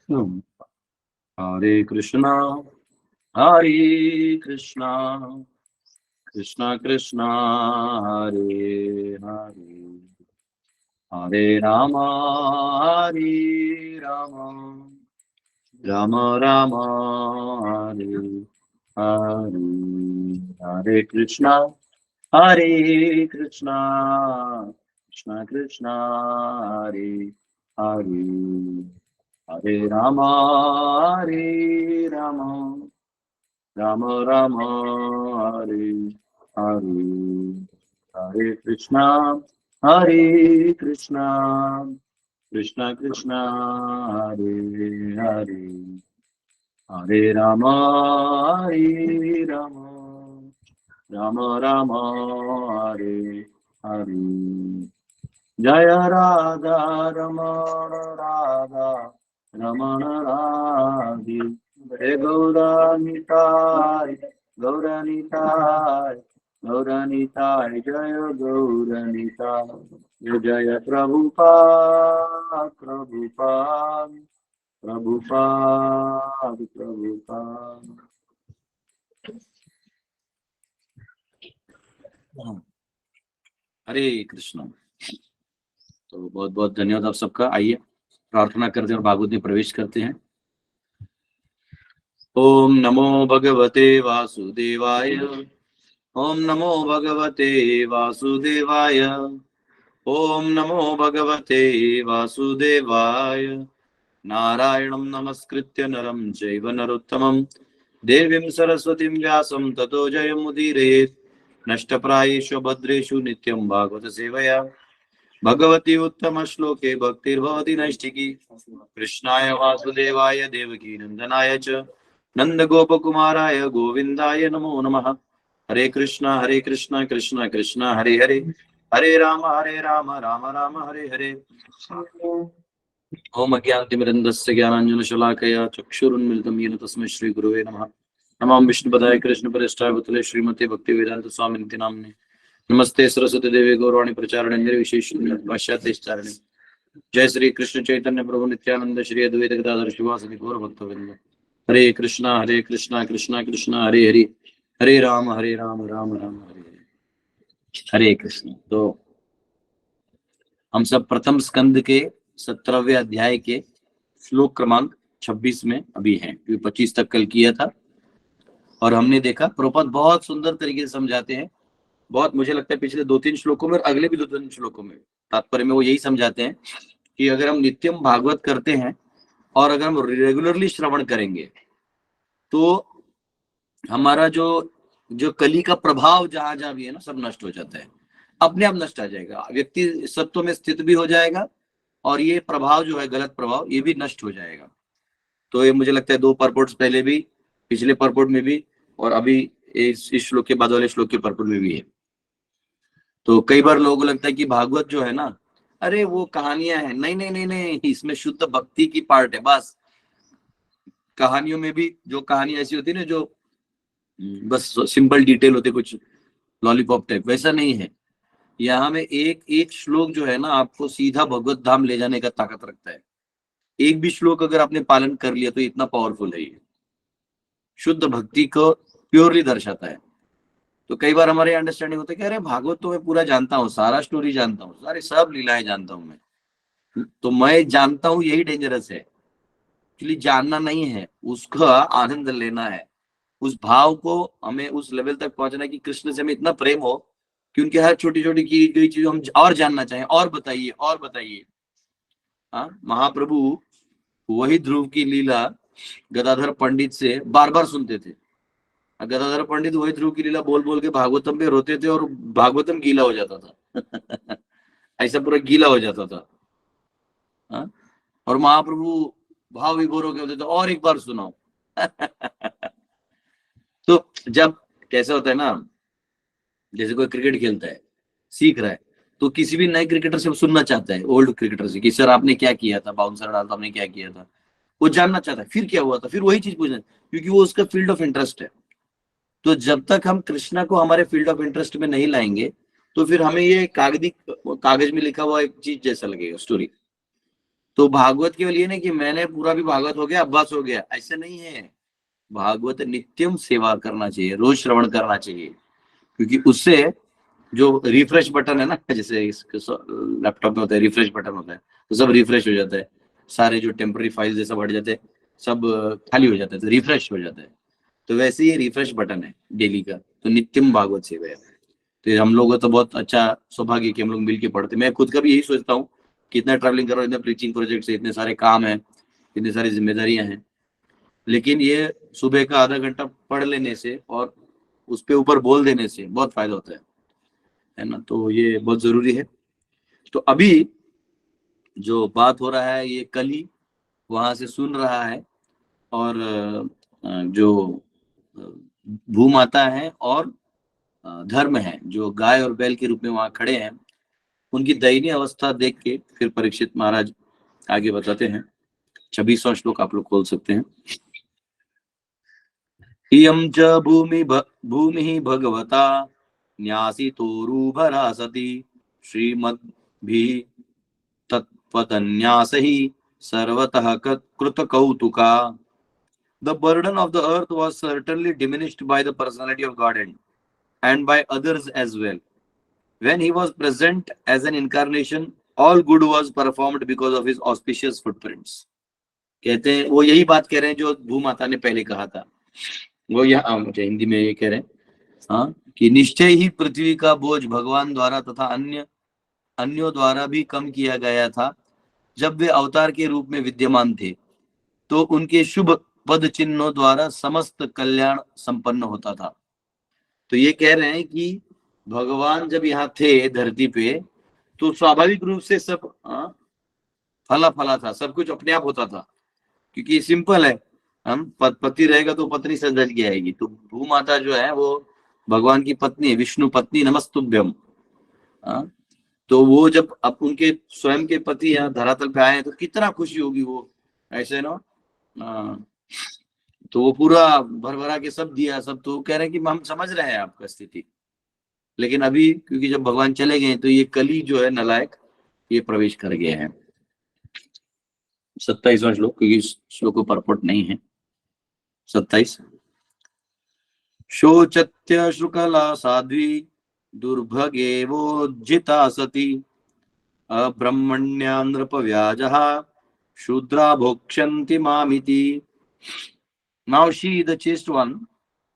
हरे कृष्णा हरे कृष्णा कृष्णा कृष्णा हरे हरे हरे राम राम राम हरे हरे हरे कृष्णा कृष्णा कृष्णा कृष्णा हरे हरे हरे राम राम राम हरे हरे हरे कृष्णा कृष्णा कृष्णा हरे हरे हरे राम राम राम हरे हरे जय राधा रमण राधा रमण राधे हरे गौरानिताय गौरानिताय गौरानिताय जय गौरानिताय जय प्रभुपाद प्रभुपाद प्रभुपाद प्रभुपाद। हरे कृष्ण। तो बहुत बहुत धन्यवाद आप सबका। आइए प्रार्थना करते हैं और भागवत में प्रवेश करते हैं। ओम नमो भगवते वासुदेवाय ओम नमो भगवते वासुदेवाय ओम नमो भगवते वासुदेवाय नारायणं नमस्कृत्य नरं चैव नरोत्तमं देवीं सरस्वतीं व्यासं ततो जयमुदीरयेत् नष्टप्रायेषु भद्रेषु नित्यं भागवत सेवया भगवती उत्तम श्लोके भक्तिर्भवति नैष्ठिकी कृष्णाय वासुदेवाय देवकी नंदनाय च नंद गोपकुमाराय गोविंदाय नमो नमः। हरे कृष्णा कृष्णा कृष्णा हरे हरे हरे राम राम राम हरे हरे। ओम अज्ञानतिमिरन्धस्य ज्ञानाञ्जनशलाकया चक्षुरुन्मिलितं येन तस्मै श्रीगुरुवे नमः। नमामि विष्णुपदाय कृष्णप्रेष्ठाय भूतले श्रीमते भक्तिवेदान्त स्वामिनिति नाम्ने नमस्ते सरस्वती देवी गौरवाणी प्रचारणे निर्विशेष पाश्चात्यचारणे। जय श्री कृष्ण चैतन्य प्रभु नित्यानंद श्री अद्वैत गदाधर शिवासदि गौर भक्तवृंद। हरे कृष्णा कृष्णा कृष्णा हरे हरे हरे राम राम राम हरे हरे। हरे कृष्ण। तो हम सब प्रथम स्कंद के 17वें अध्याय के श्लोक क्रमांक 26 में अभी हैं, क्योंकि 25 तक कल किया था और हमने देखा प्रभुपाद बहुत सुंदर तरीके से समझाते हैं। बहुत मुझे लगता है पिछले 2-3 श्लोकों में और अगले भी 2-3 श्लोकों में तात्पर्य में वो यही समझाते हैं कि अगर हम नित्यम भागवत करते हैं और अगर हम रेगुलरली श्रवण करेंगे तो हमारा जो जो कली का प्रभाव जहां जहां भी है ना, सब नष्ट हो जाता है, अपने आप नष्ट आ जाएगा, व्यक्ति सत्व में स्थित भी हो जाएगा और ये प्रभाव जो है गलत प्रभाव ये भी नष्ट हो जाएगा। तो ये मुझे लगता है 2 परपोर्ट्स पहले भी, पिछले परपोर्ट में भी और अभी इस श्लोक के बाद वाले श्लोक के परपोर्ट में भी है। तो कई बार लोगों को लगता है कि भागवत जो है ना, अरे वो कहानियां हैं। नहीं नहीं नहीं नहीं, इसमें शुद्ध भक्ति की पार्ट है बस। कहानियों में भी जो कहानी ऐसी होती है ना जो बस सिंपल डिटेल होते, कुछ लॉलीपॉप टाइप, वैसा नहीं है। यहाँ में एक एक श्लोक जो है ना आपको सीधा भगवत धाम ले जाने का ताकत रखता है। एक भी श्लोक अगर आपने पालन कर लिया तो इतना पावरफुल है ये, शुद्ध भक्ति को प्योरली दर्शाता है। तो कई बार हमारे अंडरस्टैंडिंग होता है कि अरे भागवत तो मैं पूरा जानता हूँ, सारा स्टोरी जानता हूँ, सारे सब लीलाएं जानता हूँ मैं। तो मैं जानता हूँ यही डेंजरस है। एक्चुअली जानना नहीं है, उसका आनंद लेना है। उस भाव को हमें उस लेवल तक पहुंचना है कि कृष्ण से हमें इतना प्रेम हो कि उनके हर छोटी छोटी की गई चीज हम और जानना चाहें, और बताइए और बताइए। हाँ, महाप्रभु वही ध्रुव की लीला गदाधर पंडित से बार बार सुनते थे। गदाधर पंडित वही ध्रुव की लीला बोल बोल के भागवतम पे रोते थे और भागवतम गीला हो जाता था। ऐसा पूरा गीला हो जाता था। हाँ? और महाप्रभु भाव विभोर होके होते थे, और एक बार सुनाओ। तो जब कैसा होता है ना, जैसे कोई क्रिकेट खेलता है, सीख रहा है, तो किसी भी नए क्रिकेटर से सुनना चाहता है, ओल्ड क्रिकेटर से, कि सर आपने क्या किया था, बाउंसर डालता आपने क्या किया था, वो जानना चाहता है, फिर क्या हुआ था, फिर वही चीज पूछना, क्योंकि वो उसका फील्ड ऑफ इंटरेस्ट है। तो जब तक हम कृष्णा को हमारे फील्ड ऑफ इंटरेस्ट में नहीं लाएंगे तो फिर हमें ये कागज में लिखा हुआ एक चीज जैसा लगेगा, स्टोरी। तो भागवत केवल ये नहीं कि मैंने पूरा भी भागवत हो गया अब बस हो गया, ऐसा नहीं है। भागवत नित्यम सेवा करना चाहिए, रोज श्रवण करना चाहिए, क्योंकि उससे जो रिफ्रेश बटन है ना, जैसे लैपटॉप में होता है रिफ्रेश बटन होता है, तो सब रिफ्रेश हो जाता है, सारे जो टेम्पररी फाइल जैसा हट जाते हैं, सब खाली हो जाता है, तो रिफ्रेश हो जाता है। तो वैसे ही रिफ्रेश बटन है डेली का, तो नित्यम भागवत सेवा है। तो हम लोग को तो बहुत अच्छा सौभाग्य कि हम लोग मिलके पढ़ते। मैं खुद का भी यही सोचता हूँ, कितना ट्रैवलिंग करो, इतने प्रीचिंग प्रोजेक्ट है, इतने सारे काम है, इतनी सारी जिम्मेदारियां हैं, लेकिन ये सुबह का आधा घंटा पढ़ लेने से और उस पे ऊपर बोल देने से बहुत फायदा होता है ना। तो ये बहुत जरूरी है। तो अभी जो बात हो रहा है ये कली वहां से सुन रहा है, और जो भूमाता है और धर्म है जो गाय और बैल के रूप में वहां खड़े हैं, उनकी दयनीय अवस्था देख के फिर परीक्षित महाराज आगे बताते हैं। 26वां श्लोक आप लोग खोल सकते हैं। इयं च भूमि भगवता न्यासितोरुभरा सती श्रीमद्भिः तत्पदन्यासैः सर्वतः कृतकौतुका। The burden of the earth was certainly diminished by the personality of God and by others as well. When he was present as an incarnation, all good was performed because of his auspicious footprints. कहते हैं वो यही बात कह रहे हैं जो भूमाता ने पहले कहा था। वो यहाँ मुझे हिंदी में ये कह रहे हैं, हाँ, कि निश्चय ही पृथ्वी का बोझ भगवान द्वारा तथा अन्यों द्वारा भी कम किया गया था जब वे अवतार के रूप में विद्यमान थे। तो उनके शुभ पद चिन्हों द्वारा समस्त कल्याण संपन्न होता था। तो ये कह रहे हैं कि भगवान जब यहाँ थे धरती पे, तो स्वाभाविक रूप से सब फला फला था, सब कुछ अपने आप होता था, क्योंकि सिंपल है, हम पति रहेगा तो पत्नी से सज के आएगी। तो भूमाता जो है वो भगवान की पत्नी है, विष्णु पत्नी नमस्तुभ्यम। तो वो जब अब उनके स्वयं के पति यहाँ धरातल पे आए तो कितना खुशी होगी वो, ऐसे ना। तो वो पूरा भर भरा के सब दिया, सब। तो कह रहे हैं कि हम समझ रहे हैं आपका स्थिति, लेकिन अभी क्योंकि जब भगवान चले गए तो ये कली जो है नलायक, ये प्रवेश कर गए हैं। 27वां श्लोक, क्योंकि श्लोक को परपट नहीं है। 27 शोचत्य शुकला साध्वी दुर्भगेवोज्जिता सती अब्रह्मण्या नृपव्याजः शूद्रा भोक्ष्यन्ति मामिति। Now she, the chaste one,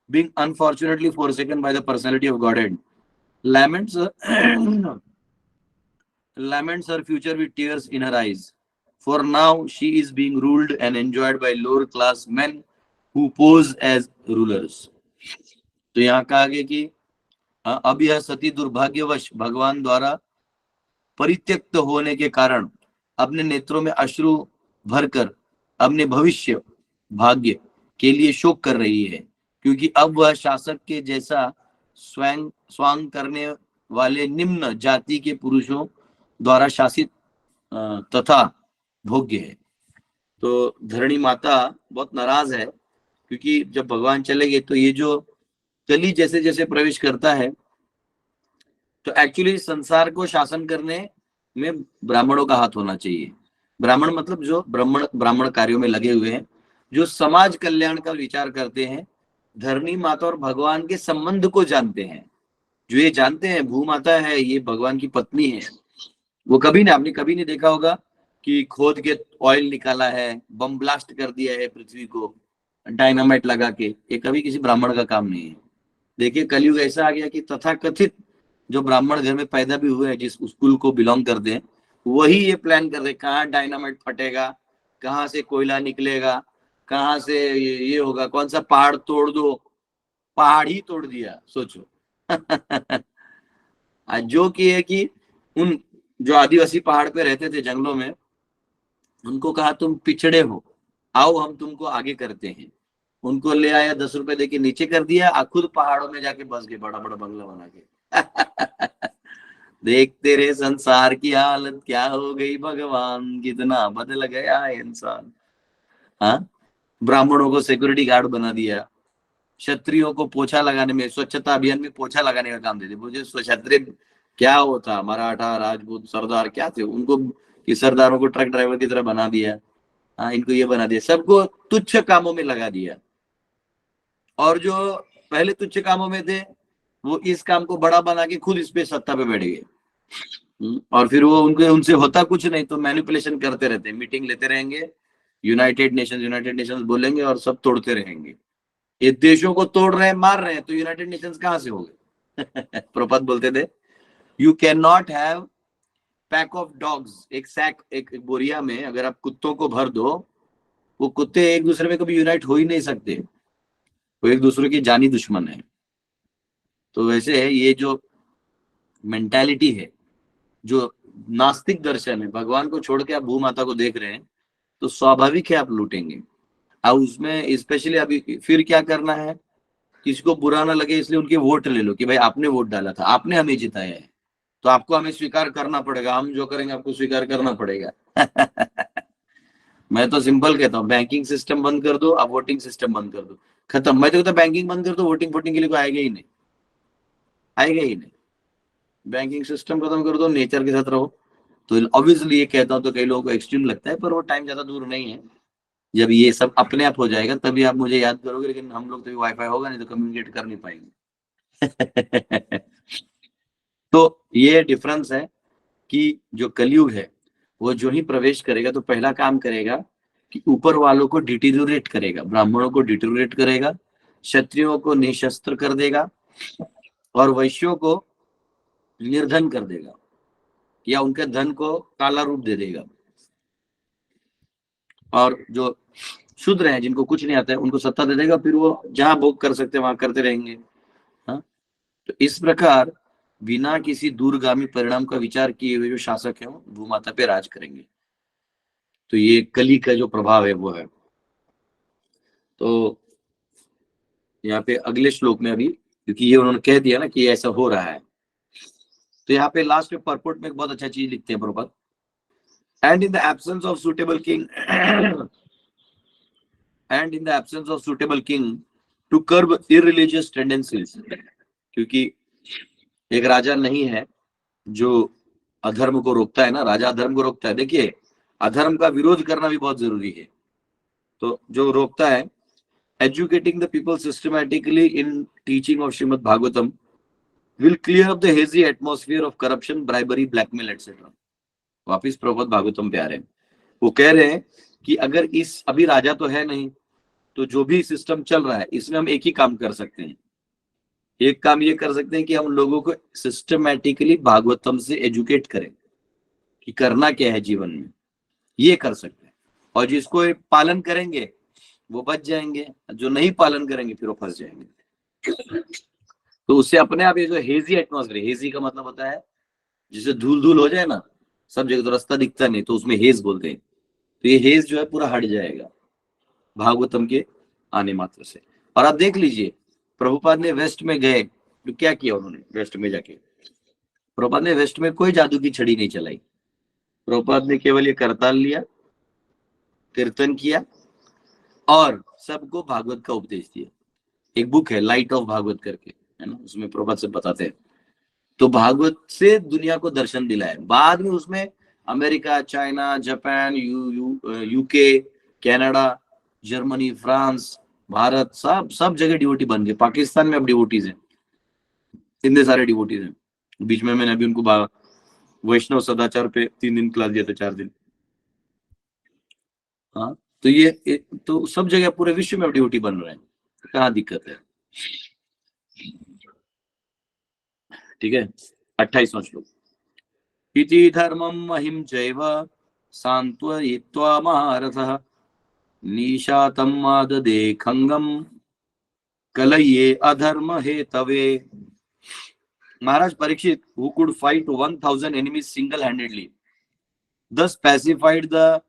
being unfortunately forsaken by the personality of Godhead, laments her future with tears in her eyes. For now she is being ruled and enjoyed by lower class men who pose as rulers. तो यहाँ कहा गया कि अब यह सती दुर्भाग्यवश भगवान द्वारा परित्यक्त होने के कारण अपने नेत्रों में अश्रु भरकर अपने भविष्य भाग्य के लिए शोक कर रही है, क्योंकि अब वह शासक के जैसा स्वांग करने वाले निम्न जाति के पुरुषों द्वारा शासित तथा भोग्य है। तो धरणी माता बहुत नाराज है, क्योंकि जब भगवान चले गए तो ये जो कली जैसे जैसे प्रवेश करता है, तो एक्चुअली संसार को शासन करने में ब्राह्मणों का हाथ होना चाहिए। ब्राह्मण मतलब जो ब्राह्मण कार्यों में लगे हुए हैं, जो समाज कल्याण का विचार करते हैं, धरणी माता और भगवान के संबंध को जानते हैं, जो ये जानते हैं भूमाता है, ये भगवान की पत्नी है। वो कभी नहीं, आपने कभी नहीं देखा होगा कि खोद के ऑयल निकाला है, बम ब्लास्ट कर दिया है पृथ्वी को डायनामाइट लगा के, ये कभी किसी ब्राह्मण का काम नहीं है। देखिए कलयुग ऐसा आ गया कि तथाकथित जो ब्राह्मण घर में पैदा भी हुए हैं, जिस स्कूल को बिलोंग करते हैं, वही ये प्लान कर रहे कहाँ डायनामाइट फटेगा, कहाँ से कोयला निकलेगा, कहाँ से ये होगा, कौन सा पहाड़ तोड़ दो। पहाड़ ही तोड़ दिया, सोचो। आज जो की है कि उन जो आदिवासी पहाड़ पे रहते थे जंगलों में, उनको कहा तुम पिछड़े हो, आओ हम तुमको आगे करते हैं। उनको ले आया, 10 रुपए देके नीचे कर दिया, खुद पहाड़ों में जाके बस गए, बड़ा बड़ा बंगला बना के। देखते रहे संसार की हालत क्या हो गई, भगवान कितना बदल गया है इंसान। हाँ, ब्राह्मणों को सिक्योरिटी गार्ड बना दिया, क्षत्रियों को पोछा लगाने में, स्वच्छता अभियान में पोछा लगाने का काम देते। मुझे क्षत्रिय क्या होता, मराठा राजपूत सरदार क्या थे, उनको कि सरदारों को ट्रक ड्राइवर की तरह बना दिया, हाँ इनको ये बना दिया, सबको तुच्छ कामों में लगा दिया। और जो पहले तुच्छ कामों में थे वो इस काम को बड़ा बना के खुद इस पे सत्ता पे बैठ गए। और फिर वो उनके उनसे होता कुछ नहीं, तो मैनिपुलेशन करते रहते, मीटिंग लेते रहेंगे, यूनाइटेड नेशंस बोलेंगे और सब तोड़ते रहेंगे। ये देशों को तोड़ रहे हैं, मार रहे हैं, तो यूनाइटेड नेशंस कहां से हो गए? प्रभुपाद बोलते थे you can not have pack of dogs, एक सैक, एक बोरिया में अगर आप कुत्तों को भर दो, वो कुत्ते एक दूसरे में कभी यूनाइट हो ही नहीं सकते, वो एक दूसरे की जानी दुश्मन है। तो वैसे है ये जो मेंटालिटी है, जो नास्तिक दर्शन है, भगवान को छोड़ के आप भू माता को देख रहे हैं, तो स्वाभाविक है आप लूटेंगे। अब उसमें स्पेशली अभी फिर क्या करना है, किसी को बुरा ना लगे इसलिए उनके वोट ले लो कि भाई आपने वोट डाला था, आपने हमें जिताया है, तो आपको हमें स्वीकार करना पड़ेगा, हम जो करेंगे आपको स्वीकार करना पड़ेगा। मैं तो सिंपल कहता हूँ, बैंकिंग सिस्टम बंद कर दो, अब वोटिंग सिस्टम बंद कर दो, खत्म। मैं तो कहता बैंकिंग बंद कर दो, वोटिंग वोटिंग के लिए कोई आएगा ही नहीं, आएगा ही नहीं। बैंकिंग सिस्टम खत्म कर दो, नेचर के साथ रहो। तो ऑब्वियसली ये कहता हूँ तो कई लोगों को एक्सट्रीम लगता है, पर वो टाइम ज्यादा दूर नहीं है जब ये सब अपने आप हो जाएगा, तभी आप मुझे याद करोगे। लेकिन हम लोग तो भी वाईफाई होगा नहीं तो कम्युनिकेट कर नहीं पाएंगे। तो ये डिफरेंस है कि जो कलयुग है वो जो ही प्रवेश करेगा तो पहला काम करेगा कि ऊपर वालों को डिटेरियोरेट करेगा, ब्राह्मणों को डिटेरियोरेट करेगा, क्षत्रियों को निशस्त्र कर देगा और वैश्यों को निर्धन कर देगा या उनके धन को काला रूप दे देगा। और जो शूद्र हैं जिनको कुछ नहीं आता है उनको सत्ता दे देगा, फिर वो जहां भोग कर सकते हैं वहां करते रहेंगे। हाँ, तो इस प्रकार बिना किसी दूरगामी परिणाम का विचार किए हुए जो शासक है वो भूमाता पे राज करेंगे। तो ये कली का जो प्रभाव है वो है। तो यहाँ पे अगले श्लोक में अभी, क्योंकि ये उन्होंने कह दिया ना कि ऐसा हो रहा है, तो यहाँ पे लास्ट में परपोर्ट में एक बहुत अच्छा चीज लिखते हैं Prabhupada, and in the absence of suitable king and in the absence of suitable king to curb irreligious tendencies, क्योंकि एक राजा नहीं है जो अधर्म को रोकता है ना, राजा अधर्म को रोकता है। देखिए अधर्म का विरोध करना भी बहुत जरूरी है, तो जो रोकता है, educating the people systematically in teaching of Srimad Bhagavatam will clear up the hazy atmosphere of corruption, bribery, blackmail etc. वापिस प्रभुपाद भागवतम पे आ रहे हैं, वो कह रहे हैं कि अगर इस अभी राजा तो है नहीं, तो जो भी सिस्टम चल रहा है इसमें हम एक ही काम कर सकते हैं। एक काम ये कर सकते हैं कि हम लोगों को सिस्टमैटिकली भागवतम से एजुकेट करें कि करना क्या है जीवन में, ये कर सकते हैं। और जिसको पालन करेंगे वो बच जाएंगे, जो नहीं पालन करेंगे फिर वो फंस जाएंगे। तो उससे अपने आप ये जो हेजी एटमॉस्फेयर, हेजी का मतलब होता है जिसे धूल धूल हो जाए ना सब जगह, तो रास्ता दिखता नहीं, तो उसमें हेज बोलते हैं। तो ये हेज जो है पूरा हट जाएगा भागवतम के आने मात्र से। और आप देख लीजिए प्रभुपाद ने वेस्ट में गए तो क्या किया उन्होंने, वेस्ट में जाके प्रभुपाद ने वेस्ट में कोई जादू की छड़ी नहीं चलाई। प्रभुपाद ने केवल ये करताल लिया, कीर्तन किया और सबको भागवत का उपदेश दिया। एक बुक है लाइट ऑफ भागवत करके, है ना, उसमें प्रभुपाद से बताते हैं। तो भागवत से दुनिया को दर्शन दिलाए। बाद में उसमें America, China, Japan, UK, Canada, Germany, France, Bharat, सब जगह डिवोटी बन गए। पाकिस्तान में अब डिवोटीज हैं, इतने सारे डिवोटीज हैं। बीच में मैंने अभी उनको वैष्णव सदाचार पे 3 दिन क्लास दिया था, 4 दिन। हाँ, तो ये तो सब जगह पूरे विश्व में अब डिवोटी बन रहे हैं, कहाँ दिक्कत है। ठीक है, 28वां श्लोक, इति धर्मम महिम चैव सांत्वयित्वा महारथः निशातम आददे खंगम कलये अधर्म Hathaway. Maharaj Parikshit, who could fight 1000 enemies single-handedly, thus pacified the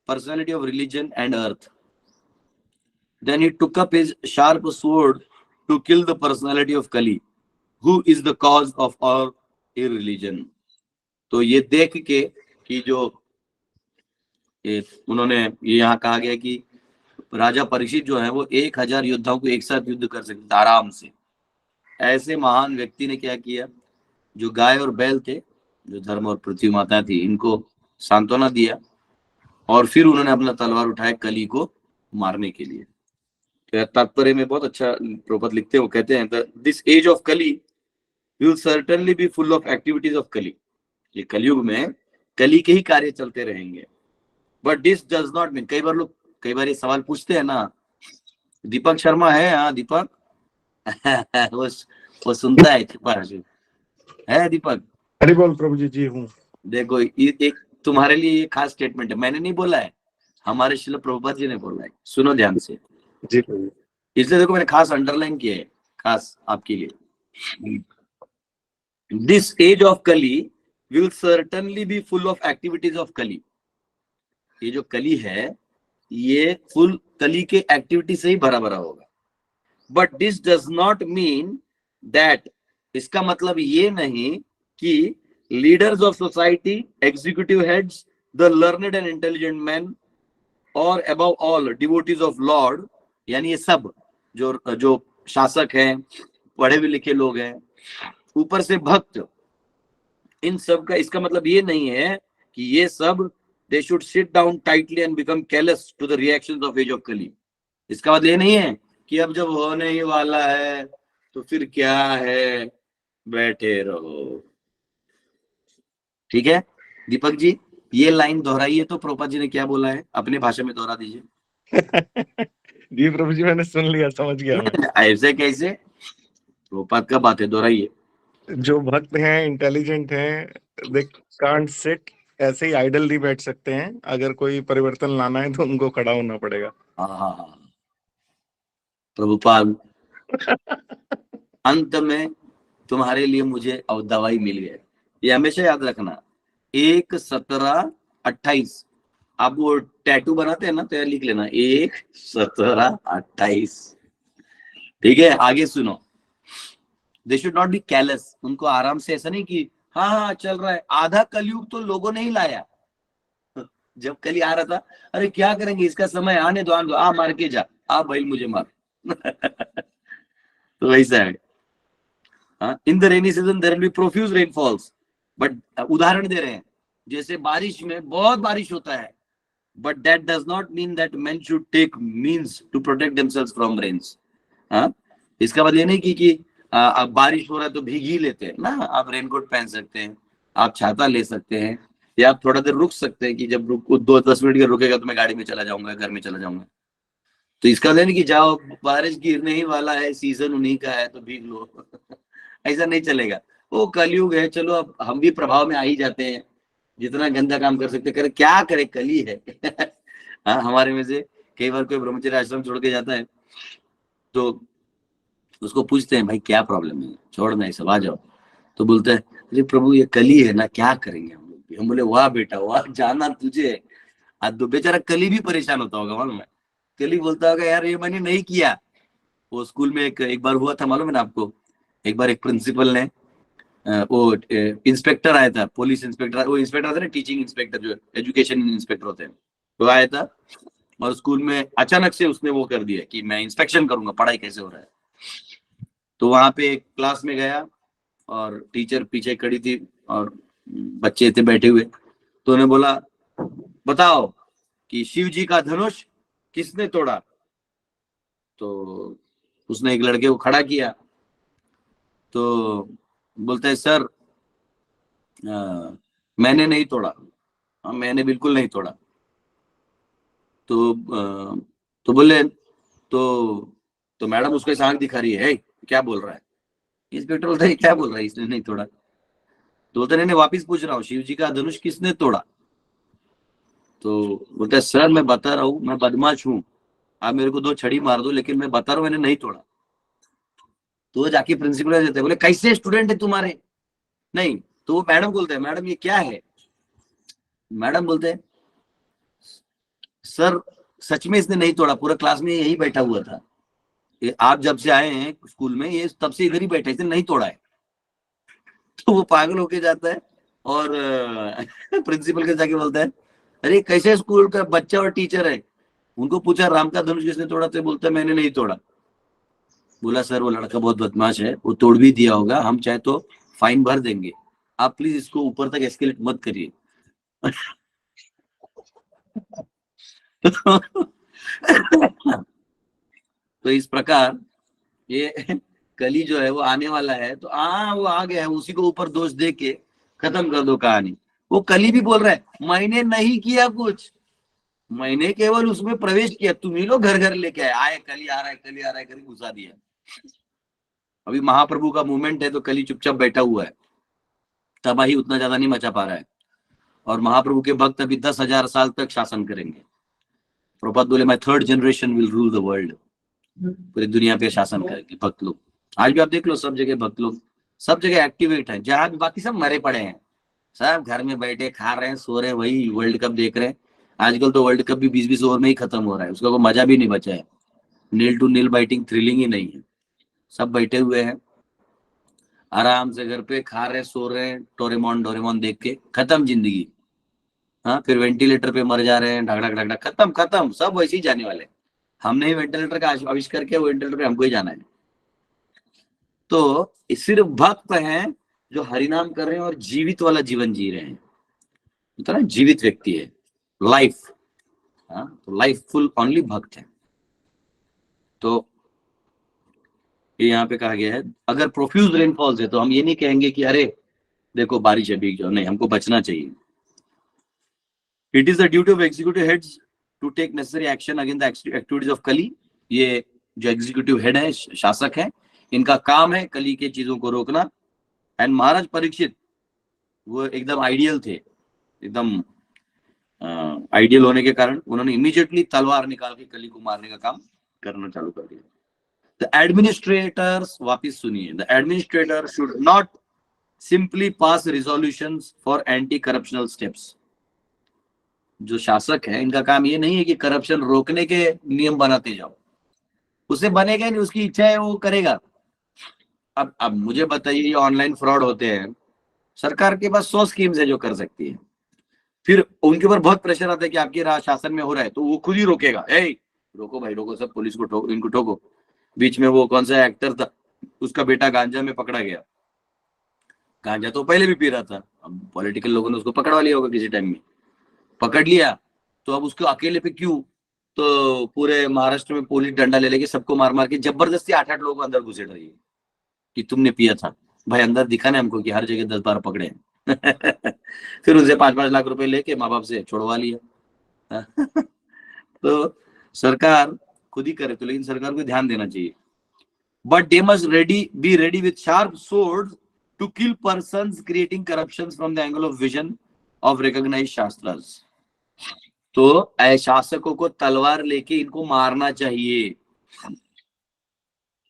personality of religion and earth. Then he took up his sharp sword to kill the personality of Kali, who is the cause of all irreligion. तो ये देख के कि जो उन्होंने ये यहाँ कहा गया कि राजा परीक्षित जो है वो 1000 योद्धाओं को एक साथ युद्ध कर सकते आराम से। ऐसे महान व्यक्ति ने क्या किया, जो गाय और बैल थे, जो धर्म और पृथ्वी माता थी, इनको सांत्वना दिया, और फिर उन्होंने अपना तलवार उठाया कली को मारने के लिए। तो तात्पर्य में बहुत अच्छा प्रभुपाद लिखते हैं, वो कहते हैं this age of Kali will certainly B full of activities of Kali. ये कलयुग में कली के ही कार्य चलते रहेंगे। But this does not mean, कई बार ये सवाल पूछते हैं ना, दीपक शर्मा है, हाँ दीपक वो सुनता है छिपा है दीपक। हरि बोल प्रभु जी। जी हूँ। देखो एक तुम्हारे लिए ये खास स्टेटमेंट है, मैंने नहीं बोला है, हमारे श्रील प्रभुपाद जी ने बोला है, सुनो ध्यान से जी प्रभु। इसलिए देखो मैंने खास अंडरलाइन किया है, खास आपके लिए। This age of Kali will certainly be full of activities of Kali. ये जो कली है ये फुल कली के एक्टिविटी से ही भरा भरा होगा। But this does not mean that, इसका मतलब ये नहीं कि leaders of society, executive heads, the learned and intelligent man, और above all devotees of Lord, यानी ये सब जो शासक हैं, पढ़े हुए लिखे लोग हैं, ऊपर से भक्त, इन सब का इसका मतलब ये नहीं है कि ये सब they should sit down tightly and become careless to the reactions of age of Kali. इसका मतलब ये नहीं है कि अब जब होने ही वाला है तो फिर क्या है, बैठे रहो। ठीक है दीपक जी, ये लाइन दोहराइए तो प्रभुपाद जी ने क्या बोला है, अपने भाषा में दोहरा दीजिए। जी प्रभु जी, मैंने सुन लिया, समझ गया मैं। ऐसे कैसे, प्रभुपाद का बात है, दोहराइए। जो भक्त हैं, इंटेलिजेंट हैं, दे कांट सिट, ऐसे ही आइडल नहीं बैठ सकते हैं। अगर कोई परिवर्तन लाना है तो उनको खड़ा होना पड़ेगा। हाँ प्रभुपाद अंत में तुम्हारे लिए मुझे अब दवाई मिल गई। ये हमेशा याद रखना, 1-17-28, आप वो टैटू बनाते हैं ना, तो यार लिख लेना 1-17-28। ठीक है, आगे सुनो। दे शुड नॉट बी कैलेस, उनको आराम से, ऐसा नहीं कि हाँ चल रहा है। आधा कलयुग तो लोगों ने ही लाया। जब कली आ रहा था, अरे क्या करेंगे, इसका समय आने दो, आ मार के जा, आ भाई मुझे मार। तो वैसा है। In the rainy season there will be profuse rainfalls, but उदाहरण दे रहे हैं, जैसे बारिश में बहुत बारिश होता है, but that does not mean that men should take means to protect themselves from rains. इसका मतलब ये नहीं कि अब बारिश हो रहा है तो भीग ही लेते हैं ना, आप रेनकोट पहन सकते हैं, आप छाता ले सकते हैं, या आप थोड़ा देर रुक सकते हैं कि जब 2-10 मिनट के रुकेगा तो मैं गाड़ी में चला जाऊंगा, घर में चला जाऊंगा। तो इसका नहीं कि जाओ बारिश गिरने ही वाला है, सीजन उन्हीं का है तो भीग लो। ऐसा नहीं चलेगा, वो कलयुग है। चलो अब हम भी प्रभाव में आ ही जाते हैं, जितना गंदा काम कर सकते करें, क्या करे, कली है। हमारे में से कई बार कोई ब्रह्मचर्य आश्रम छोड़ के जाता है तो उसको पूछते हैं भाई क्या प्रॉब्लम है, छोड़ना है सब, आ जाओ। तो बोलता है अरे प्रभु ये कली है ना, क्या करेंगे हम लोग। हम बोले वाह बेटा वाह, जाना तुझे। आज तो बेचारा कली भी परेशान होता होगा, मालूम है। कली बोलता होगा यार ये मैंने नहीं किया। वो स्कूल में एक बार हुआ था, मालूम है ना आपको। एक बार एक प्रिंसिपल ने वो इंस्पेक्टर आया था, पुलिस इंस्पेक्टर, वो इंस्पेक्टर थे ना, टीचिंग इंस्पेक्टर, जो एजुकेशन इंस्पेक्टर होते हैं, वो आया था। और स्कूल में अचानक से उसने वो कर दिया कि मैं इंस्पेक्शन करूंगा, पढ़ाई कैसे हो रहा है। तो वहां पे क्लास में गया और टीचर पीछे खड़ी थी और बच्चे थे बैठे हुए। तो उन्हें बोला बताओ कि शिव जी का धनुष किसने तोड़ा। तो उसने एक लड़के को खड़ा किया, तो बोलता है सर मैंने नहीं तोड़ा। मैंने बिल्कुल नहीं तोड़ा। तो बोले तो मैडम उसको ऐसा आंख दिखा रही है, क्या बोल रहा है। इंस्पेक्टर बोलता है क्या बोल रहा है, इसने नहीं तोड़ा। तो बोलते नहीं वापिस पूछ रहा हूँ, शिव जी का धनुष किसने तोड़ा। तो बोलता है सर मैं बता रहा हूँ, मैं बदमाश हूँ, आप मेरे को 2 छड़ी मार दो, लेकिन मैं बता रहा हूँ मैंने नहीं तोड़ा। तो जाके प्रिंसिपल देते बोले कैसे स्टूडेंट है तुम्हारे, नहीं। तो वो मैडम बोलते हैं मैडम ये क्या है। मैडम बोलते हैं सर सच में इसने नहीं तोड़ा, पूरा क्लास में यही बैठा हुआ था, आप जब से आए हैं स्कूल में ये तब से इधर ही बैठे, इसने नहीं तोड़ा है। तो वो पागल होके जाता है और प्रिंसिपल के जाके बोलता है अरे कैसे स्कूल का बच्चा और टीचर है, उनको पूछा राम का धनुष किसने तोड़ा, तो बोलता है मैंने नहीं तोड़ा। बोला सर वो लड़का बहुत बदमाश है, वो तोड़ भी दिया होगा, हम चाहे तो फाइन भर देंगे, आप प्लीज इसको ऊपर तक एस्केलेट मत करिए। तो इस प्रकार ये कली जो है वो आने वाला है, तो वो आ गया है, उसी को ऊपर दोष दे के खत्म कर दो कहानी। वो कली भी बोल रहा है मैंने नहीं किया कुछ, मैंने केवल उसमें प्रवेश किया, तुम ही लोग घर घर लेके आए कली आ रहा है कली आ रहा है करके घुसा दिया। अभी महाप्रभु का मूवमेंट है तो कली चुपचाप बैठा हुआ है, तबाही उतना ज्यादा नहीं मचा पा रहा है, और महाप्रभु के भक्त अभी 10,000 साल तक शासन करेंगे। प्रभुपाद बोले my third generation will rule the world, पूरी दुनिया पे शासन करेंगे भक्त लोग। आज भी आप देख लो सब जगह भक्त लोग सब जगह एक्टिवेट है, जहां भी बाकी सब मरे पड़े हैं, सब घर में बैठे खा रहे हैं सो रहे हैं, वही वर्ल्ड कप देख रहे हैं। आजकल तो वर्ल्ड कप भी 20-20 ओवर में ही खत्म हो रहा है, उसका कोई मजा भी नहीं बचा है, नील टू नील बाइटिंग थ्रिलिंग ही नहीं है। सब बैठे हुए हैं आराम से घर पे खा रहे सो रहे हैं, डोरेमोन डोरेमोन देख के खत्म जिंदगी। हाँ, फिर वेंटिलेटर पे मर जा रहे हैं, ढक ढक ढक ढक, खत्म खत्म, सब वैसे ही जाने वाले। हमने ही वेंटिलेटर का आविष्कार किया, वेंटिलेटर पे हमको ही जाना है। तो सिर्फ भक्त हैं जो हरिनाम कर रहे हैं और जीवित वाला जीवन जी रहे हैं, तो ना जीवित व्यक्ति है, लाइफ। हाँ, तो लाइफ फुल ओनली भक्त है। तो ये यहाँ पे कहा गया है अगर प्रोफ्यूज रेनफॉल्स है तो हम ये नहीं कहेंगे कि अरे देखो बारिश है भीग जाओ, नहीं, हमको बचना चाहिए। It is the duty of executive heads to take necessary action against the activities of Kali. ये जो एग्जीक्यूटिव हेड है, शासक है, इनका काम है कली के चीजों को रोकना। एंड महाराज परीक्षित वो एकदम आइडियल थे, एकदम आइडियल होने के कारण उन्होंने इमीडिएटली तलवार निकाल के कली को मारने का काम करना चालू कर दिया। द एडमिनिस्ट्रेटर्स, वापिस सुनिए, the administrator should not simply pass resolutions for anti corruptional steps. जो शासक है इनका काम ये नहीं है कि करप्शन रोकने के नियम बनाते जाओ, उसे बनेगा नहीं, उसकी इच्छा है वो करेगा। अब मुझे बताइए, ये ऑनलाइन फ्रॉड होते हैं, सरकार के पास 100 स्कीम्स है जो कर सकती है, फिर उनके ऊपर बहुत प्रेशर आता है कि आपके शासन में हो रहा है तो वो खुद ही रोकेगा, रोको भाई रोको, सब पुलिस को ठोको, इनको ठोको। बीच में वो कौन सा एक्टर था, उसका बेटा गांजा में पकड़ा गया, गांजा तो पहले भी पी रहा था, अब पॉलिटिकल लोगों ने उसको पकड़वा लिया होगा किसी टाइम में, पकड़ लिया तो अब उसको अकेले पे क्यों, तो पूरे महाराष्ट्र में पुलिस डंडा ले लेके सबको मार मार के जबरदस्ती 8-8 लोगों को अंदर घुसेड़ रही है कि तुमने पिया था भाई, अंदर दिखा ना हमको कि हर जगह 10-12 पकड़े हैं। फिर उनसे 5-5 लाख रुपए लेके माँ बाप से छोड़वा लिया। तो सरकार खुद ही करे तो, लेकिन सरकार को ध्यान देना चाहिए। But they must be ready with sharp sword to kill persons creating corruption from the angle of vision of recognised shastras. तो शासकों को तलवार लेके इनको मारना चाहिए।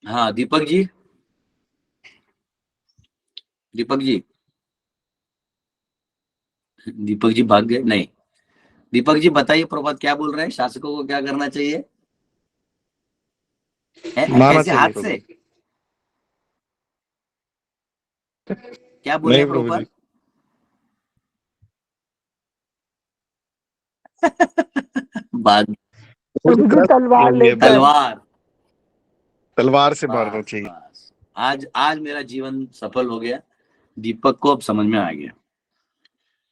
हाँ दीपक जी, दीपक जी, दीपक जी भाग गए, नहीं, दीपक जी बताइए प्रभात क्या बोल रहे हैं, शासकों को क्या करना चाहिए? मारना कैसे, चाहिए हाथ प्रभु से? जी। क्या बोले नहीं हैं प्रभु प्रभुपाद? जी, भाग, प्रभु जी तलवार लेकर। तलवार, तलवार से मारना बस चाहिए। बस, आज मेरा जीवन सफल हो गया, दीपक को अब समझ में आ गया।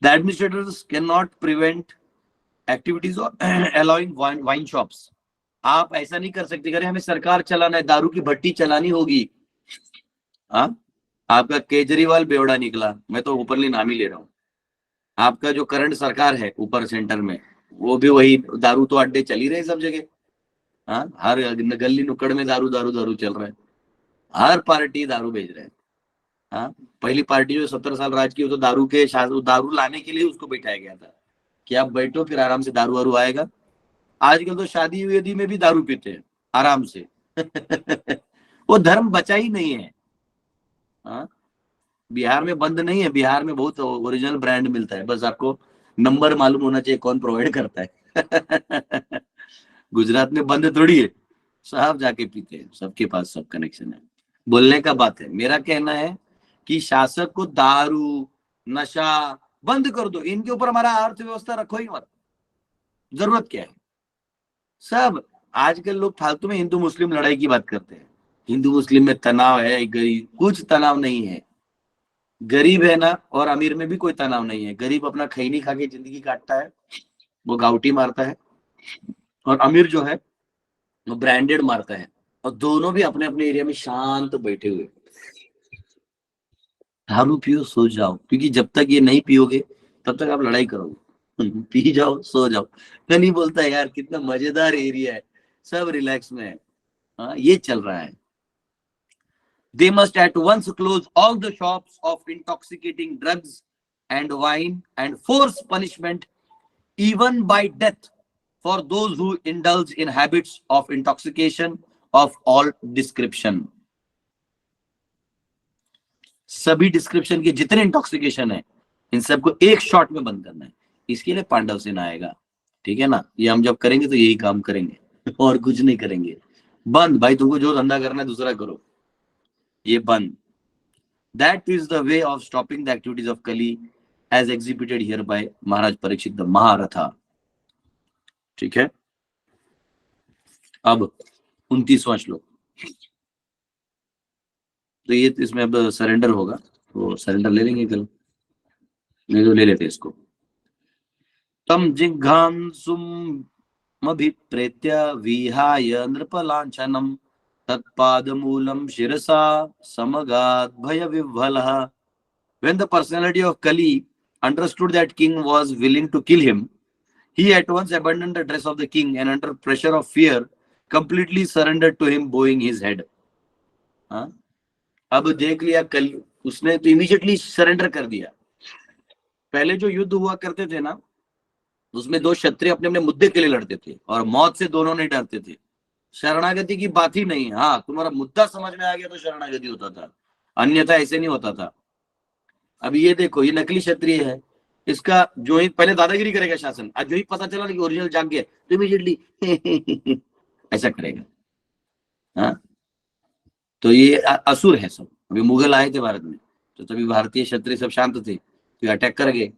The administrators can not prevent activities of allowing wine shops. आप ऐसा नहीं कर सकते, अरे हमें सरकार चलाना है, दारू की भट्टी चलानी होगी। हाँ, आपका केजरीवाल बेवड़ा निकला, मैं तो ऊपरली नाम ही ले रहा हूँ। आपका जो करंट सरकार है ऊपर सेंटर में, वो भी वही दारू तो अड्डे चल ही रहे सब जगह। हाँ, हर गली नुक्कड़ में दारू दारू दारू चल रहा है, हर पार्टी दारू भेज रहे हैं। हाँ, पहली पार्टी जो 17 साल राज की, वो तो दारू लाने के लिए उसको बैठाया गया था कि आप बैठो फिर आराम से दारू वारू आएगा। आजकल तो शादी वेदी में भी दारू पीते हैं आराम से। वो धर्म बचा ही नहीं है। हाँ, बिहार में बंद नहीं है, बिहार में बहुत ओरिजिनल ब्रांड मिलता है, बस आपको नंबर मालूम होना चाहिए कौन प्रोवाइड करता है। गुजरात में बंद थोड़ी है, साहब जाके पीते हैं, सबके पास सब कनेक्शन है। बोलने का बात है, मेरा कहना है कि शासक को दारू नशा बंद कर दो, इनके ऊपर हमारा अर्थव्यवस्था रखो ही मत, जरूरत क्या है। सब आजकल लोग फालतू में हिंदू मुस्लिम लड़ाई की बात करते हैं, हिंदू मुस्लिम में तनाव है, गरीब, कुछ तनाव नहीं है। गरीब है ना और अमीर में भी कोई तनाव नहीं है, गरीब अपना खैनी खा के जिंदगी काटता है, वो गाउटी मारता है, और अमीर जो है वो ब्रांडेड मारता है, और दोनों भी अपने अपने एरिया में शांत बैठे हुए। दारू पियो सो जाओ, क्योंकि जब तक ये नहीं पियोगे तब तक आप लड़ाई करोगे। पी जाओ सो जाओ। मैं नहीं बोलता यार, कितना मजेदार एरिया है, सब रिलैक्स में है। हाँ, ये चल रहा है। They must at once close all the shops of intoxicating drugs and wine and force punishment, even by death, for those who indulge in habits of intoxication of all description. सभी description के जितने intoxication है, इन सबको एक shot में बंद करना है। इसके लिए पांडव सेना आएगा, ठीक है ना। ये हम जब करेंगे तो यही काम करेंगे और कुछ नहीं करेंगे। बंद भाई, तुमको जो धंधा करना है दूसरा करो, ये बंद। That is the way of stopping the activities of Kali as exhibited here by Maharaj Parikshit the Maharatha. ठीक है, अब 29वां श्लोक। तो ये इसमें अब सरेंडर होगा, तो सरेंडर ले लेंगे कल, नहीं तो ले लेते इसको। तम जिघ्रांसुमभिप्रेत्य विहाय नृपलांछनम तत्पादमूलम शिरसा समगात् भय विह्वलः। When the personality of Kali understood that king was willing to kill him, he at once abandoned the dress of the king and under pressure of fear completely surrendered to him, bowing his head. हाँ, अब देख लिया कल, उसने तो immediately surrender कर दिया। पहले जो युद्ध हुआ करते थे ना, उसमें दो क्षत्रिय अपने अपने मुद्दे के लिए लड़ते थे और मौत से दोनों नहीं डरते थे। शरणागति की बात ही नहीं। हाँ, तुम्हारा मुद्दा समझ में आ गया तो शरणागति होता था, अन्यथा ऐसे नहीं होता था। अब ये देखो, ये नकली क्षत्रिय है, इसका जो ही पहले दादागिरी करेगा शासन, आज जो ही पता चला कि ओरिजिनल जाग गया तो इमीडिएटली ऐसा करेगा। हाँ, तो ये असुर है सब। अभी मुगल आए थे भारत में, तो तभी भारतीय क्षत्रिय सब शांत थे, तो अटैक कर गए,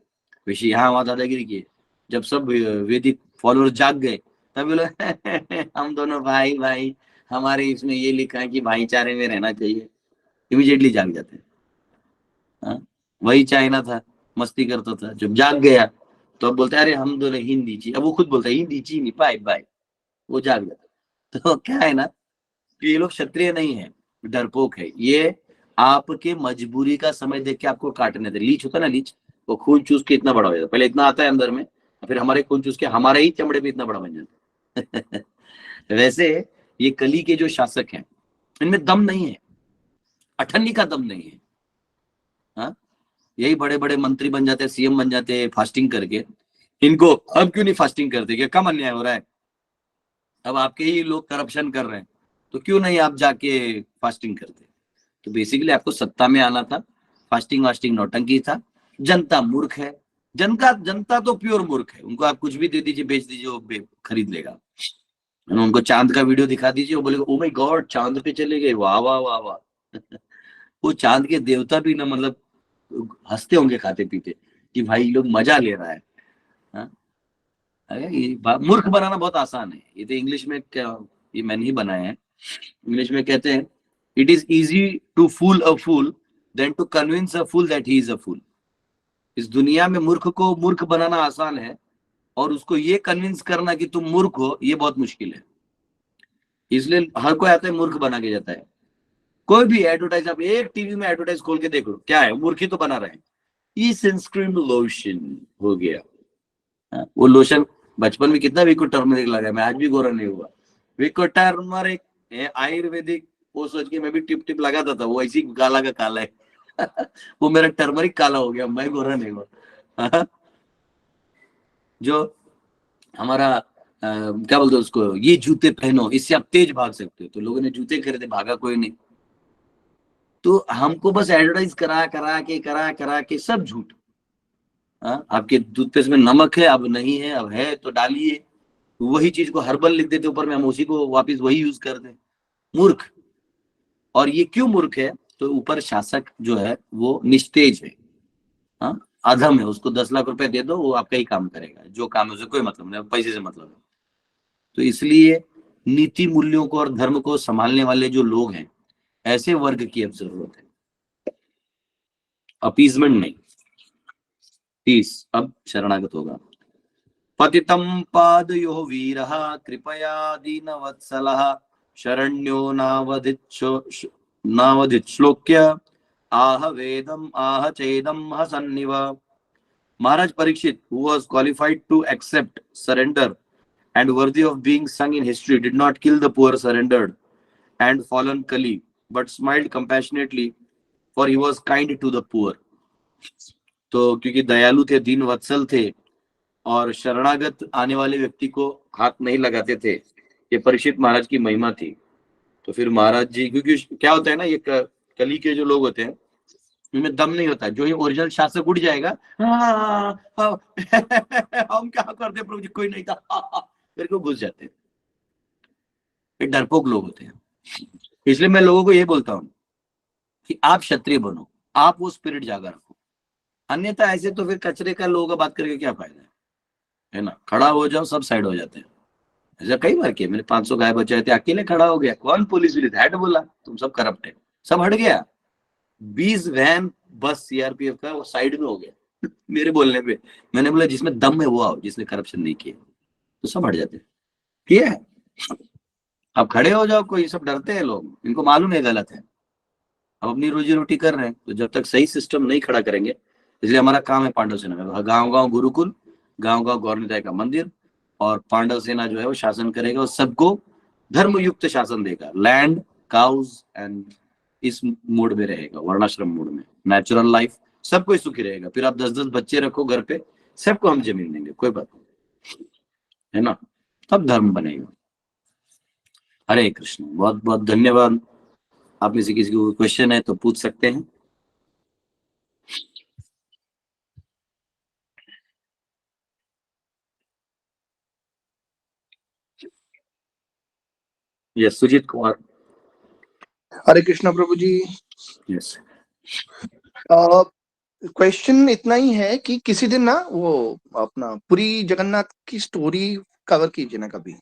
वैसे यहाँ वहां दादागिरी किए। जब सब वैदिक फॉलोअर जाग गए तब बोले हम दोनों भाई भाई, हमारे इसमें ये लिखा है कि भाईचारे में रहना चाहिए, इमीडिएटली जाग जाते हैं। हाँ, वही चाइना था, मस्ती करता था, जब जाग गया तो अब बोलते हैं अरे हम दोनों हिंदी ची, अब वो खुद बोलता है हिंदी ची नहीं पाई बाई, वो जाग जाता। तो क्या है ना कि ये लोग क्षत्रिय नहीं है, डरपोक है। ये आपके मजबूरी का समय देख के आपको काटने दे। लीच होता है ना, लीच, वो खून चूस के इतना बड़ा हो जाता, पहले इतना आता है अंदर में, फिर हमारे खून चूस के हमारे ही चमड़े पे इतना बड़ा बन जाता। वैसे ये कली के जो शासक हैं, इनमें दम नहीं है, अठन्नी का दम नहीं है। हाँ, यही बड़े बड़े मंत्री बन जाते हैं, सीएम बन जाते हैं फास्टिंग करके। इनको अब क्यों नहीं फास्टिंग करते, क्या कम अन्याय हो रहा है? अब आपके ही लोग करप्शन कर रहे हैं, तो क्यों नहीं आप जाके फास्टिंग करते? तो बेसिकली आपको सत्ता में आना था, फास्टिंग वास्टिंग नौटंकी था। जनता मूर्ख है, जनता तो प्योर मूर्ख है। उनको आप कुछ भी दे दीजिए, बेच दीजिए, वो खरीद लेगा। उनको चांद का वीडियो दिखा दीजिए, वो बोलेगा ओ माय गॉड चांद पे चले गए, वाह वाह वाह वाह। वो चांद के देवता भी ना, मतलब हंसते होंगे खाते पीते कि भाई लोग मजा ले रहा है। हाँ? अरे ये मूर्ख बनाना बहुत आसान है। ये तो इंग्लिश में क्या, ये मैंने ही बनाया है। इंग्लिश में कहते हैं it is easy to fool a fool than to convince a fool that he is a fool. इस दुनिया में मूर्ख को मूर्ख बनाना आसान है, और उसको ये कन्विंस करना कि तुम मूर्ख हो ये बहुत मुश्किल है। इसलिए हर कोई आता है मूर्ख बना के जाता है। कोई भी एडवर्टाइज, आप एक टीवी में एडवर्टाइज खोल के देख लो, क्या है, मूर्खी तो बना रहे हैं। ये सनस्क्रीन लोशन हो गया। हाँ, वो लोशन बचपन में कितना विको टर्मरिक लगा, मैं आज भी गोरा नहीं हुआ। विको टर्मरिक आयुर्वेदिक, वो सोच के मैं भी टिप टिप लगाता था, वो ऐसी काला का काला है। वो मेरा टर्मरिक काला हो गया, मैं गोरा नहीं हुआ। हाँ, जो हमारा क्या बोलते हैं उसको, ये जूते पहनो इससे आप तेज भाग सकते हो, तो लोगों ने जूते खरीदे, भागा कोई नहीं। तो हमको बस एडवर्टाइज करा के सब झूठ। आपके टूथपेस्ट में नमक है, अब नहीं है, अब है तो डालिए। वही चीज को हर्बल लिख देते ऊपर में, हम उसी को वापस वही यूज करते हैं। मूर्ख। और ये क्यों मूर्ख है? तो ऊपर शासक जो है वो निस्तेज है, हाँ, अधम है। उसको 10 लाख रुपए दे दो, वो आपका ही काम करेगा, जो काम है उसे कोई मतलब नहीं, पैसे से मतलब है। तो इसलिए नीति मूल्यों को और धर्म को संभालने वाले जो लोग हैं, ऐसे वर्ग की अब जरूरत है, अपीजमेंट नहीं। 30 अब शरणागत होगा। पतितं पादयोः वीरः कृपया दीनवत्सलः शरण्यो नावधिश्लोक्य आह वेदम आह चेदम हसन्निव. Maharaj Parikshit, who was qualified to accept surrender and worthy of being sung in history, did not kill the poor surrendered and fallen Kali, but smiled compassionately, for he was kind to the poor. तो क्योंकि दयालु थे, दीन वत्सल थे और शरणागत आने वाले व्यक्ति को हाथ नहीं लगाते थे, ये परीक्षित महाराज की महिमा थी. तो फिर महाराज जी, क्योंकि क्या होता है ना, ये कली के जो लोग होते हैं उनमें दम नहीं होता. जो ही ओरिजिनल शासक उठ जाएगा, हम क्या करते प्रभु जी, कोई नहीं था, फिर को घुस जाते हैं. ये डरपोक लोग होते हैं. इसलिए मैं लोगों को ये बोलता हूँ कि आप क्षत्रिय बनो, आप वो स्पिरिट जागा रखो. अन्यथा ऐसे तो फिर कचरे का लोगों का बात करके क्या फायदा है ना. खड़ा हो जाओ, सब साइड हो जाते हैं. ऐसा कई बार किया मैंने. 500 गाय बचाए थे, अकेले खड़ा हो गया. कौन पुलिस विलिस हेड बोला तुम सब करप्ट है, सब हट गया. 20 वैन बस सीआरपीएफ का वो साइड में हो गया मेरे बोलने पे. मैंने बोला जिसमें दम है वो आओ, जिसने करप्शन नहीं किया. तो सब हट जाते. किया है, अब खड़े हो जाओ. कोई सब डरते हैं लोग, इनको मालूम है गलत है. अब अपनी रोजी रोटी कर रहे हैं, तो जब तक सही सिस्टम नहीं खड़ा करेंगे, इसलिए हमारा काम है पांडव सेना में. गांव गांव गुरुकुल, गांव गांव गौरनिताय का मंदिर, और पांडव सेना जो है वो शासन करेगा और सबको धर्मयुक्त शासन देगा. लैंड, काउज एंड इस मोड में रहेगा, वर्णाश्रम मोड में, नेचुरल लाइफ, सब कोई सुखी रहेगा. फिर आप 10-10 बच्चे रखो घर पे, सबको हम जमीन देंगे, कोई बात नहीं है ना. तब धर्म बनेगा. हरे कृष्ण. बहुत बहुत धन्यवाद. आप में से किसी को क्वेश्चन है तो पूछ सकते हैं. यस, सुजीत कुमार. हरे कृष्णा प्रभु जी. यस. क्वेश्चन इतना ही है कि किसी दिन ना वो अपना पुरी जगन्नाथ की स्टोरी कवर कीजिए ना कभी.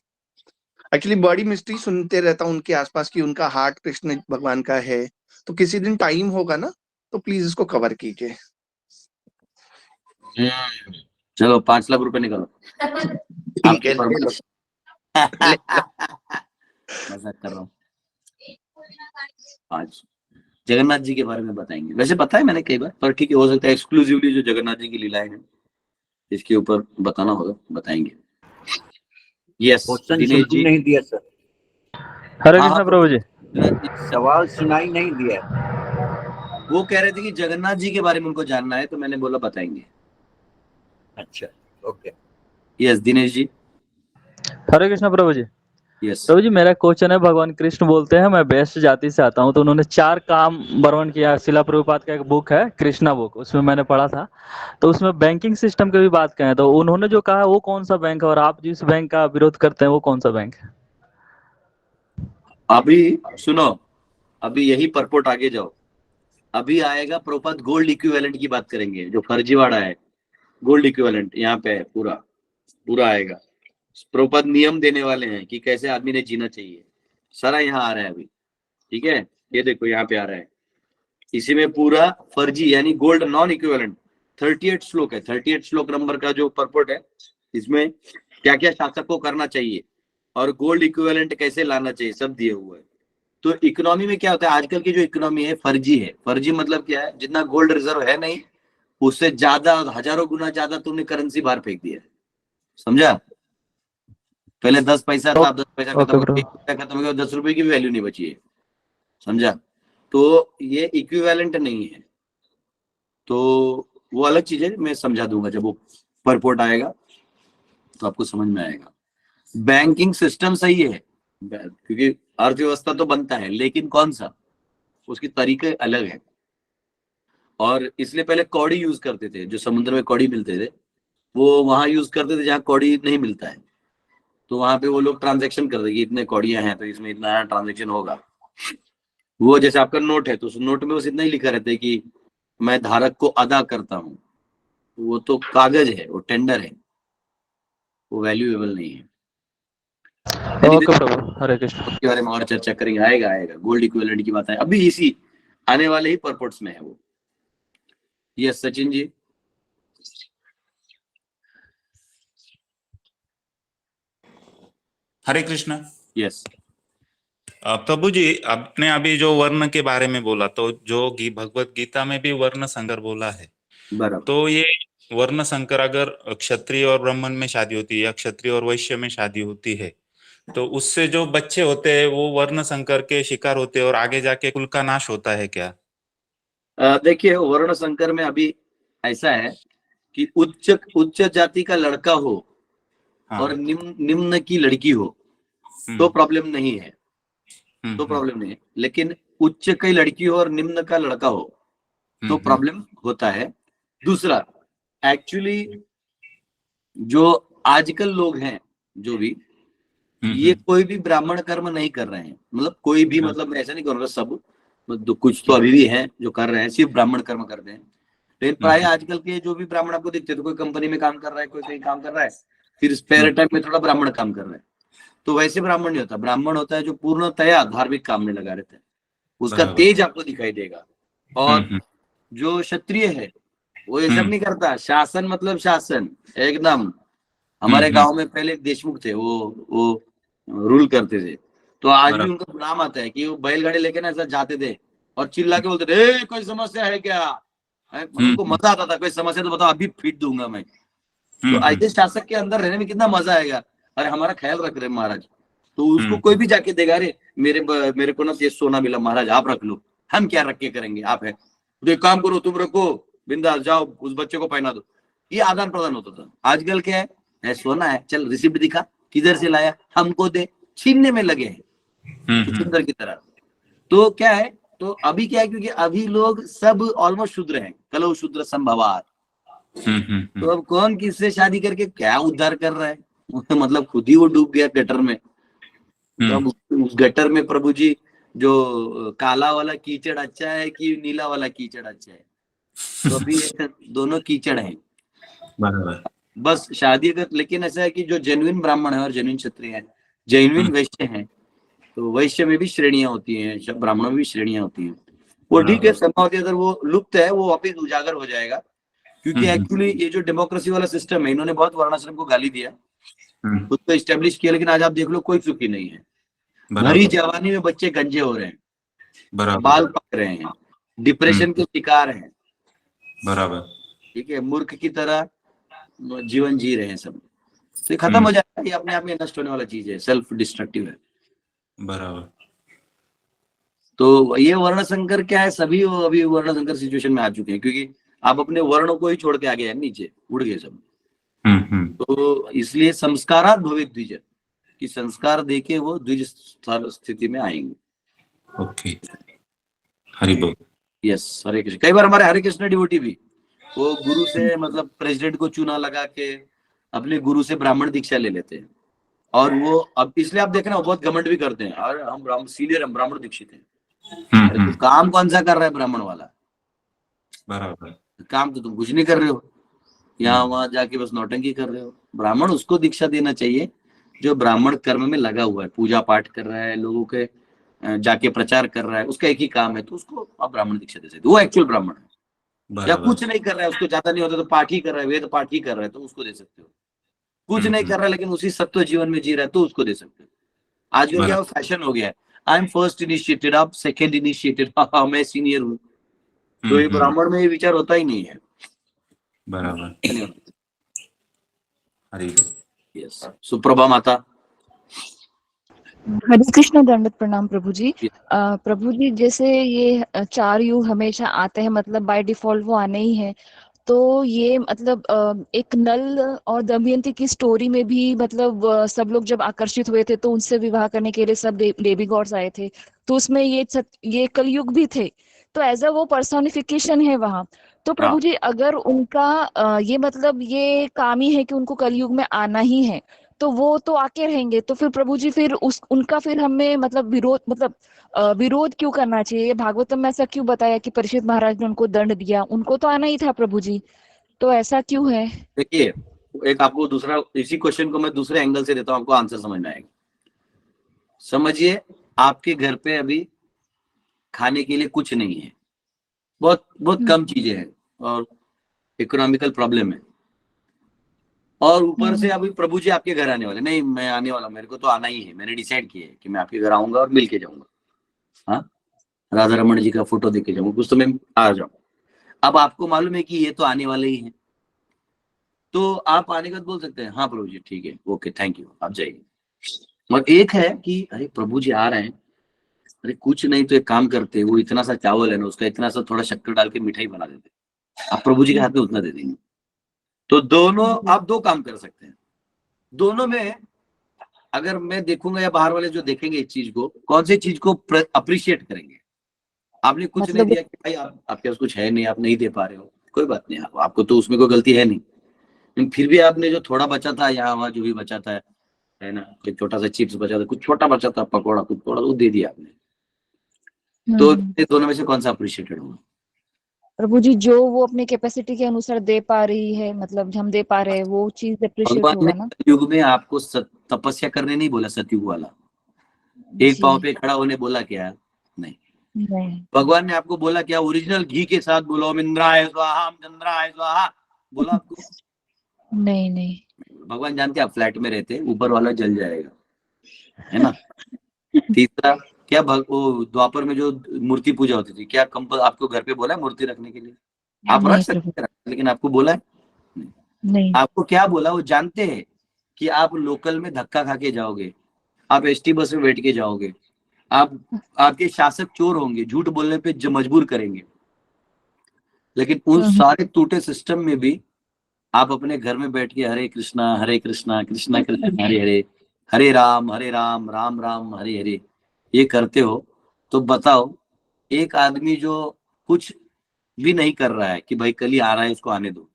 एक्चुअली बड़ी मिस्ट्री सुनते रहता हूँ उनके आसपास की, उनका हार्ट कृष्ण भगवान का है. तो किसी दिन टाइम होगा ना तो प्लीज इसको कवर कीजिए. चलो 5 लाख रुपए निकालो. ठीक है. मजाक कर रहा हूँ. आज जगन्नाथ जी के बारे में बताएंगे. वैसे पता है मैंने कई बार, पर ठीक है, हो सकता है एक्सक्लूसिवली जो जगन्नाथ जी की लीलाएं हैं इसके ऊपर बताना होगा, बताएंगे. यस, दिनेश जी. नहीं दिया सर. हरे कृष्णा प्रभु जी. सवाल सुनाई नहीं दिया. वो कह रहे थे कि जगन्नाथ जी के बारे में उनको जानना है, तो मैंने बोला बताएंगे. अच्छा, ओके. यस, दिनेश जी. हरे कृष्णा प्रभु जी. यस. प्रभु जी, मेरा क्वेश्चन है, भगवान कृष्ण बोलते हैं मैं बेस्ट जाति से आता हूँ, तो उन्होंने 4 काम वर्णन किया. शिला प्रभुपाद का एक बुक है कृष्णा बुक, उसमें मैंने पढ़ा था. तो उसमें बैंकिंग सिस्टम की भी बात करें तो उन्होंने जो कहा वो कौन सा बैंक है, और आप जिस बैंक का विरोध करते हैं वो कौन सा बैंक है? अभी सुनो, अभी यही परपोर्ट, आगे जाओ. अभी आएगा प्रभुपाद गोल्ड इक्विवेलेंट की बात करेंगे, जो फर्जीवाड़ा है. गोल्ड इक्विवेलेंट यहाँ पे है, पूरा पूरा आएगा. प्रभुपाद नियम देने वाले हैं कि कैसे आदमी ने जीना चाहिए. सारा यहाँ आ रहा है अभी. ठीक है, ये देखो यहाँ पे आ रहा है. इसी में पूरा फर्जी यानी गोल्ड नॉन इक्विवेलेंट 38 श्लोक है. 38 श्लोक नंबर का जो परपोर्ट है, इसमें क्या क्या शासक को करना चाहिए और गोल्ड इक्विवेलेंट कैसे लाना चाहिए, सब दिए हुए है. तो इकोनॉमी में क्या होता है, आजकल की जो इकोनॉमी है फर्जी है. फर्जी मतलब क्या है, जितना गोल्ड रिजर्व है नहीं, उससे ज्यादा, हजारों गुना ज्यादा तुमने करेंसी बाहर फेंक दिया. समझा? पहले 10 पैसा था, 10 पैसा खत्म हो गया, खत्म हो गया, 10 रुपए की भी वैल्यू नहीं बची है. समझा? तो ये इक्विवेलेंट नहीं है. तो वो अलग चीज है, मैं समझा दूंगा जब वो परपोर्ट आएगा तो आपको समझ में आएगा. बैंकिंग सिस्टम सही है, क्योंकि अर्थव्यवस्था तो बनता है, लेकिन कौन सा, उसकी तरीके अलग है. और इसलिए पहले कौड़ी यूज करते थे, जो समुद्र में कौड़ी मिलते थे वो वहां यूज करते थे जहाँ कौड़ी नहीं मिलता है. तो वहां पे वो लोग ट्रांजेक्शन करते कि इतने कौड़ियां हैं तो इसमें इतना ट्रांजेक्शन होगा. वो जैसे आपका नोट है तो उस नोट में बस इतना ही लिखा रहता है कि मैं धारक को अदा करता हूँ. वो तो कागज है, वो टेंडर है, वो वैल्यूएबल नहीं है. ओके प्रभु, हरे कृष्ण. के बारे में और चर्चा करेंगे. आएगा आएगा गोल्ड इक्विवेलेंट की बात है, अभी इसी आने वाले ही परपोर्ट्स में है वो. यस, सचिन जी. हरे कृष्ण। यस। प्रभु जी, आपने अभी जो वर्ण के बारे में बोला, तो जो भगवत गीता में भी वर्ण संकर बोला है, बराबर। तो ये वर्ण संकर अगर क्षत्रिय और ब्राह्मण में शादी होती है या क्षत्रिय और वैश्य में शादी होती है, तो उससे जो बच्चे होते हैं वो वर्ण संकर के शिकार होते हैं और आगे जाके कुल का नाश होता है क्या? देखिए, वर्ण संकर में अभी ऐसा है कि उच्च जाति का लड़का हो हाँ। और निम्न की लड़की हो तो प्रॉब्लम नहीं है, तो प्रॉब्लम नहीं है। लेकिन उच्च की लड़की हो और निम्न का लड़का हो तो प्रॉब्लम होता है। दूसरा, एक्चुअली जो आजकल लोग हैं जो भी, ये कोई भी ब्राह्मण कर्म नहीं कर रहे हैं। मतलब कोई भी, मतलब मैं ऐसा नहीं करूंगा सब, कुछ तो अभी भी हैं जो कर रहे हैं, सिर्फ ब्राह्मण कर्म करते हैं। लेकिन प्राय आजकल के जो भी ब्राह्मण आपको दिखते हैं, तो कोई कंपनी में काम कर रहा है, कोई कहीं काम कर रहा है, फिर स्पेयर टाइम में थोड़ा ब्राह्मण काम कर रहा है। तो वैसे ब्राह्मण नहीं होता। ब्राह्मण होता है जो पूर्णतया धार्मिक काम में लगा रहता है, उसका तेज आपको दिखाई देगा। और जो क्षत्रिय है वो ये सब नहीं करता। शासन मतलब शासन एकदम। हमारे गांव में पहले एक देशमुख थे, वो रूल करते थे। तो आज भी उनका नाम आता है कि वो बैलगाड़ी लेके ना ऐसा जाते थे और चिल्ला के बोलते थे, ए कोई समस्या है क्या? मतलब उनको मजा आता था, कोई समस्या तो बताओ, अभी पीट दूंगा मैं। तो ऐसे शासक के अंदर रहने में कितना मजा आएगा। अरे हमारा ख्याल रख रहे महाराज, तो उसको कोई भी जाके देगा, अरे मेरे को ना ये सोना मिला महाराज, आप रख लो। हम क्या रख के करेंगे, आप है तो एक काम करो, तुम रखो, बिंदास जाओ, उस बच्चे को पहना दो। ये आदान प्रदान होता था। आजकल क्या है, सोना है, चल रिसिप्ट दिखा, किधर से लाया, हमको दे, छीनने में लगे हैं चुकंदर की तरह। तो क्या है, तो अभी क्या है, क्योंकि अभी लोग सब ऑलमोस्ट शूद्र हैं, कलो शूद्र संभवात। तो अब कौन किससे शादी करके क्या उद्धार कर रहा है? मतलब खुद ही वो डूब गया गटर में। तो अब उस गटर में प्रभु जी, जो काला वाला कीचड़ अच्छा है कि नीला वाला कीचड़ अच्छा है? तो अभी दोनों कीचड़ हैं। बस शादी अगर, लेकिन ऐसा है कि जो जेन्युइन ब्राह्मण है और जेन्युइन क्षत्रिय है, जेन्युइन वैश्य हैं, तो वैश्य में भी श्रेणियां होती हैं, ब्राह्मणों में भी श्रेणियां होती हैं। वो ठीक है, संभवतः अगर वो लुप्त है वो वापिस उजागर हो जाएगा। क्योंकि एक्चुअली ये जो डेमोक्रेसी वाला सिस्टम है, इन्होंने बहुत वर्णाश्रम को गाली दिया, उसको एस्टेब्लिश किया, लेकिन आज आप देख लो कोई सुखी नहीं है। भरी जवानी में बच्चे गंजे हो रहे हैं, बाल पक रहे हैं, डिप्रेशन के शिकार हैं, बराबर, ठीक है, मूर्ख की तरह जीवन जी रहे हैं सब। तो खत्म हो जाएगा, ये अपने आप में नष्ट होने वाला चीज है, सेल्फ डिस्ट्रक्टिव है। बराबर। तो ये वर्ण संकर क्या है, सभी अभी वर्ण संकर सिचुएशन में आ चुके हैं, क्योंकि आप अपने वर्ण को ही छोड़ के आ गए हैं, नीचे उड़ गए सब। तो इसलिए संस्कारात भवेत् द्विज, कि संस्कार देके वो द्विज स्थिति में आएंगे। ओके, हरि बोल। यस, हरे कृष्ण। कई बार हमारे हरे कृष्ण डिवोटी भी वो गुरु से, मतलब प्रेसिडेंट को चुना लगा के अपने गुरु से ब्राह्मण दीक्षा ले लेते हैं। और वो अब इसलिए आप देखना, वो बहुत घमंड भी करते हैं, और हम सीनियर, हम ब्राह्मण दीक्षित हैं। अरे तो काम कौन सा कर रहा है ब्राह्मण वाला? बराबर। काम तो तुम कुछ नहीं कर रहे हो, यहाँ वहां जाके बस नौटंकी कर रहे हो। ब्राह्मण उसको दीक्षा देना चाहिए जो ब्राह्मण कर्म में लगा हुआ है, पूजा पाठ कर रहा है, लोगों के जाके प्रचार कर रहा है, उसका एक ही काम है, तो उसको आप ब्राह्मण दीक्षा दे सकते हो। वो एक्चुअल ब्राह्मण है। या कुछ नहीं कर रहा है, उसको ज्यादा नहीं होता तो पाठ ही कर रहा है, वेद पाठ ही कर रहा है, तो उसको दे सकते हो। कुछ नहीं कर रहा है लेकिन उसी सत्व जीवन में जी रहा है, तो उसको दे सकते हो। आजकल क्या फैशन हो गया है, आई एम फर्स्ट इनिशिएटेड, आप सेकेंड इनिशिएटेड, मैं सीनियर हूँ। तो ये ब्राह्मण में ये विचार होता ही नहीं है। बराबर। हरि बोल। यस, सुप्रभा माता। हरे कृष्ण, दंडवत प्रणाम प्रभु जी। प्रभु जी, जैसे ये 4 युग हमेशा आते हैं, मतलब बाय डिफॉल्ट वो आने ही है। तो ये मतलब एक नल और दमयंती की स्टोरी में भी, मतलब सब लोग जब आकर्षित हुए थे तो उनसे विवाह करने के लिए सब देवी गॉड्स आए थे, तो उसमें ये कलयुग भी थे, तो एज अ वो पर्सोनिफिकेशन है वहां। तो प्रभु जी, अगर उनका ये मतलब ये काम ही है कि उनको कलयुग में आना ही है, तो वो तो आके रहेंगे, तो फिर प्रभु जी फिर उनका फिर हमें मतलब विरोध क्यों करना चाहिए? ये भागवतम में ऐसा क्यों बताया कि परीक्षित महाराज ने उनको दंड दिया? उनको तो आना ही था प्रभु जी, तो ऐसा क्यों है? देखिए, एक आपको दूसरा, इसी क्वेश्चन को मैं दूसरे एंगल से देता हूं, आपको आंसर समझ में आएगा। समझिए, आपके घर पे अभी खाने के लिए कुछ नहीं है, बहुत बहुत कम चीजें हैं और इकोनॉमिकल प्रॉब्लम है। और ऊपर से अभी प्रभु जी आपके घर आने वाले, नहीं मैं आने वाला, मेरे को तो आना ही है, मैंने डिसाइड किया है कि मैं आपके घर आऊंगा और मिल के जाऊंगा, हाँ राधा रमन जी का फोटो देख के जाऊंगा, कुछ तो मैं आ जाऊँ। अब आपको मालूम है कि ये तो आने वाले ही हैं, तो आप आने के बाद बोल सकते हैं हाँ प्रभु जी ठीक है, ओके थैंक यू, आप जाइए। और एक है कि अरे प्रभु जी आ रहे हैं, अरे कुछ नहीं तो एक काम करते, वो इतना सा चावल है ना, उसका इतना सा थोड़ा शक्कर डाल के मिठाई बना देते, आप प्रभु जी के हाथ में उतना दे देंगे। तो दोनों आप दो काम कर सकते हैं, दोनों में अगर मैं देखूंगा या बाहर वाले जो देखेंगे इस चीज को, कौन सी चीज को अप्रिशिएट करेंगे। आपने कुछ नहीं मतलब दिया कि भाई आपके पास कुछ है नहीं, आप नहीं दे पा रहे हो, कोई बात नहीं, आपको तो उसमें कोई गलती है नहीं, लेकिन फिर भी आपने जो थोड़ा बचा था यहाँ वहाँ जो भी बचा था है ना, कोई छोटा सा चिप्स बचा था, कुछ छोटा बचा था, पकौड़ा कुछ थोड़ा वो दे दिया आपने, तो ये दोनों में से कौन सा अप्रिशिएटेड होगा। प्रभु जी जो वो अपने कैपेसिटी के अनुसार दे पा रही है, मतलब हम दे पा रहे हैं, वो चीज अप्रिशिएट भगवान ने होगा ना। युग में आपको तपस्या करने नहीं बोला, सतयुग वाला एक जी पांव पे खड़ा होने बोला क्या, नहीं। नहीं भगवान ने आपको बोला क्या, ओरिजिनल घी के साथ बोलो ओम इंद्राय स्वाहा ओम चंद्राय स्वाहा, बोला आपको? नहीं नहीं भगवान जानते आप फ्लैट में रहते, ऊपर वाला जल जाएगा, है ना। तीसरा क्या, वो द्वापर में जो मूर्ति पूजा होती थी, क्या आपको घर पे बोला है मूर्ति रखने के लिए? आप रख नहीं सकते प्रभु हैं, लेकिन आपको बोला है नहीं। नहीं आपको क्या बोला, वो जानते हैं कि आप लोकल में धक्का खा के जाओगे, आप एसटी बस में बैठ के जाओगे, आप आपके शासक चोर होंगे, झूठ बोलने पे मजबूर करेंगे, लेकिन उन सारे टूटे सिस्टम में भी आप अपने घर में बैठ के हरे कृष्णा कृष्णा कृष्णा हरे हरे, हरे राम राम राम हरे हरे ये करते हो, तो बताओ एक आदमी जो कुछ भी नहीं कर रहा है कि भाई कल ही आ रहा है इसको आने दो,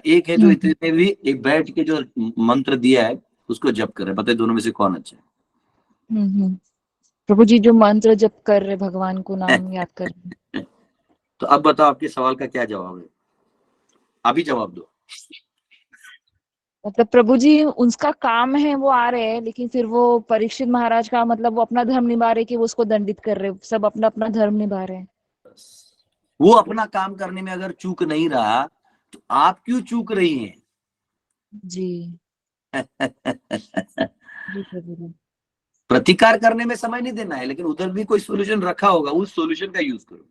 एक है जो इतने भी एक बैठ के जो मंत्र दिया है उसको जप कर रहे, बताए दोनों में से कौन अच्छा है? प्रभु जी जो मंत्र जप कर रहे, भगवान को नाम याद कर रहे। तो अब बताओ आपके सवाल का क्या जवाब है, अभी जवाब दो। मतलब प्रभु जी उसका काम है, वो आ रहे हैं, लेकिन फिर वो परीक्षित महाराज का मतलब वो अपना धर्म निभा रहे कि वो उसको दंडित कर रहे, सब अपना अपना धर्म निभा रहे हैं। वो अपना काम करने में अगर चूक नहीं रहा तो आप क्यों चूक रही हैं? जी जी प्रभु जी। प्रतिकार करने में समय नहीं देना है, लेकिन उधर भी कोई सॉल्यूशन रखा होगा, उस सॉल्यूशन का यूज करो।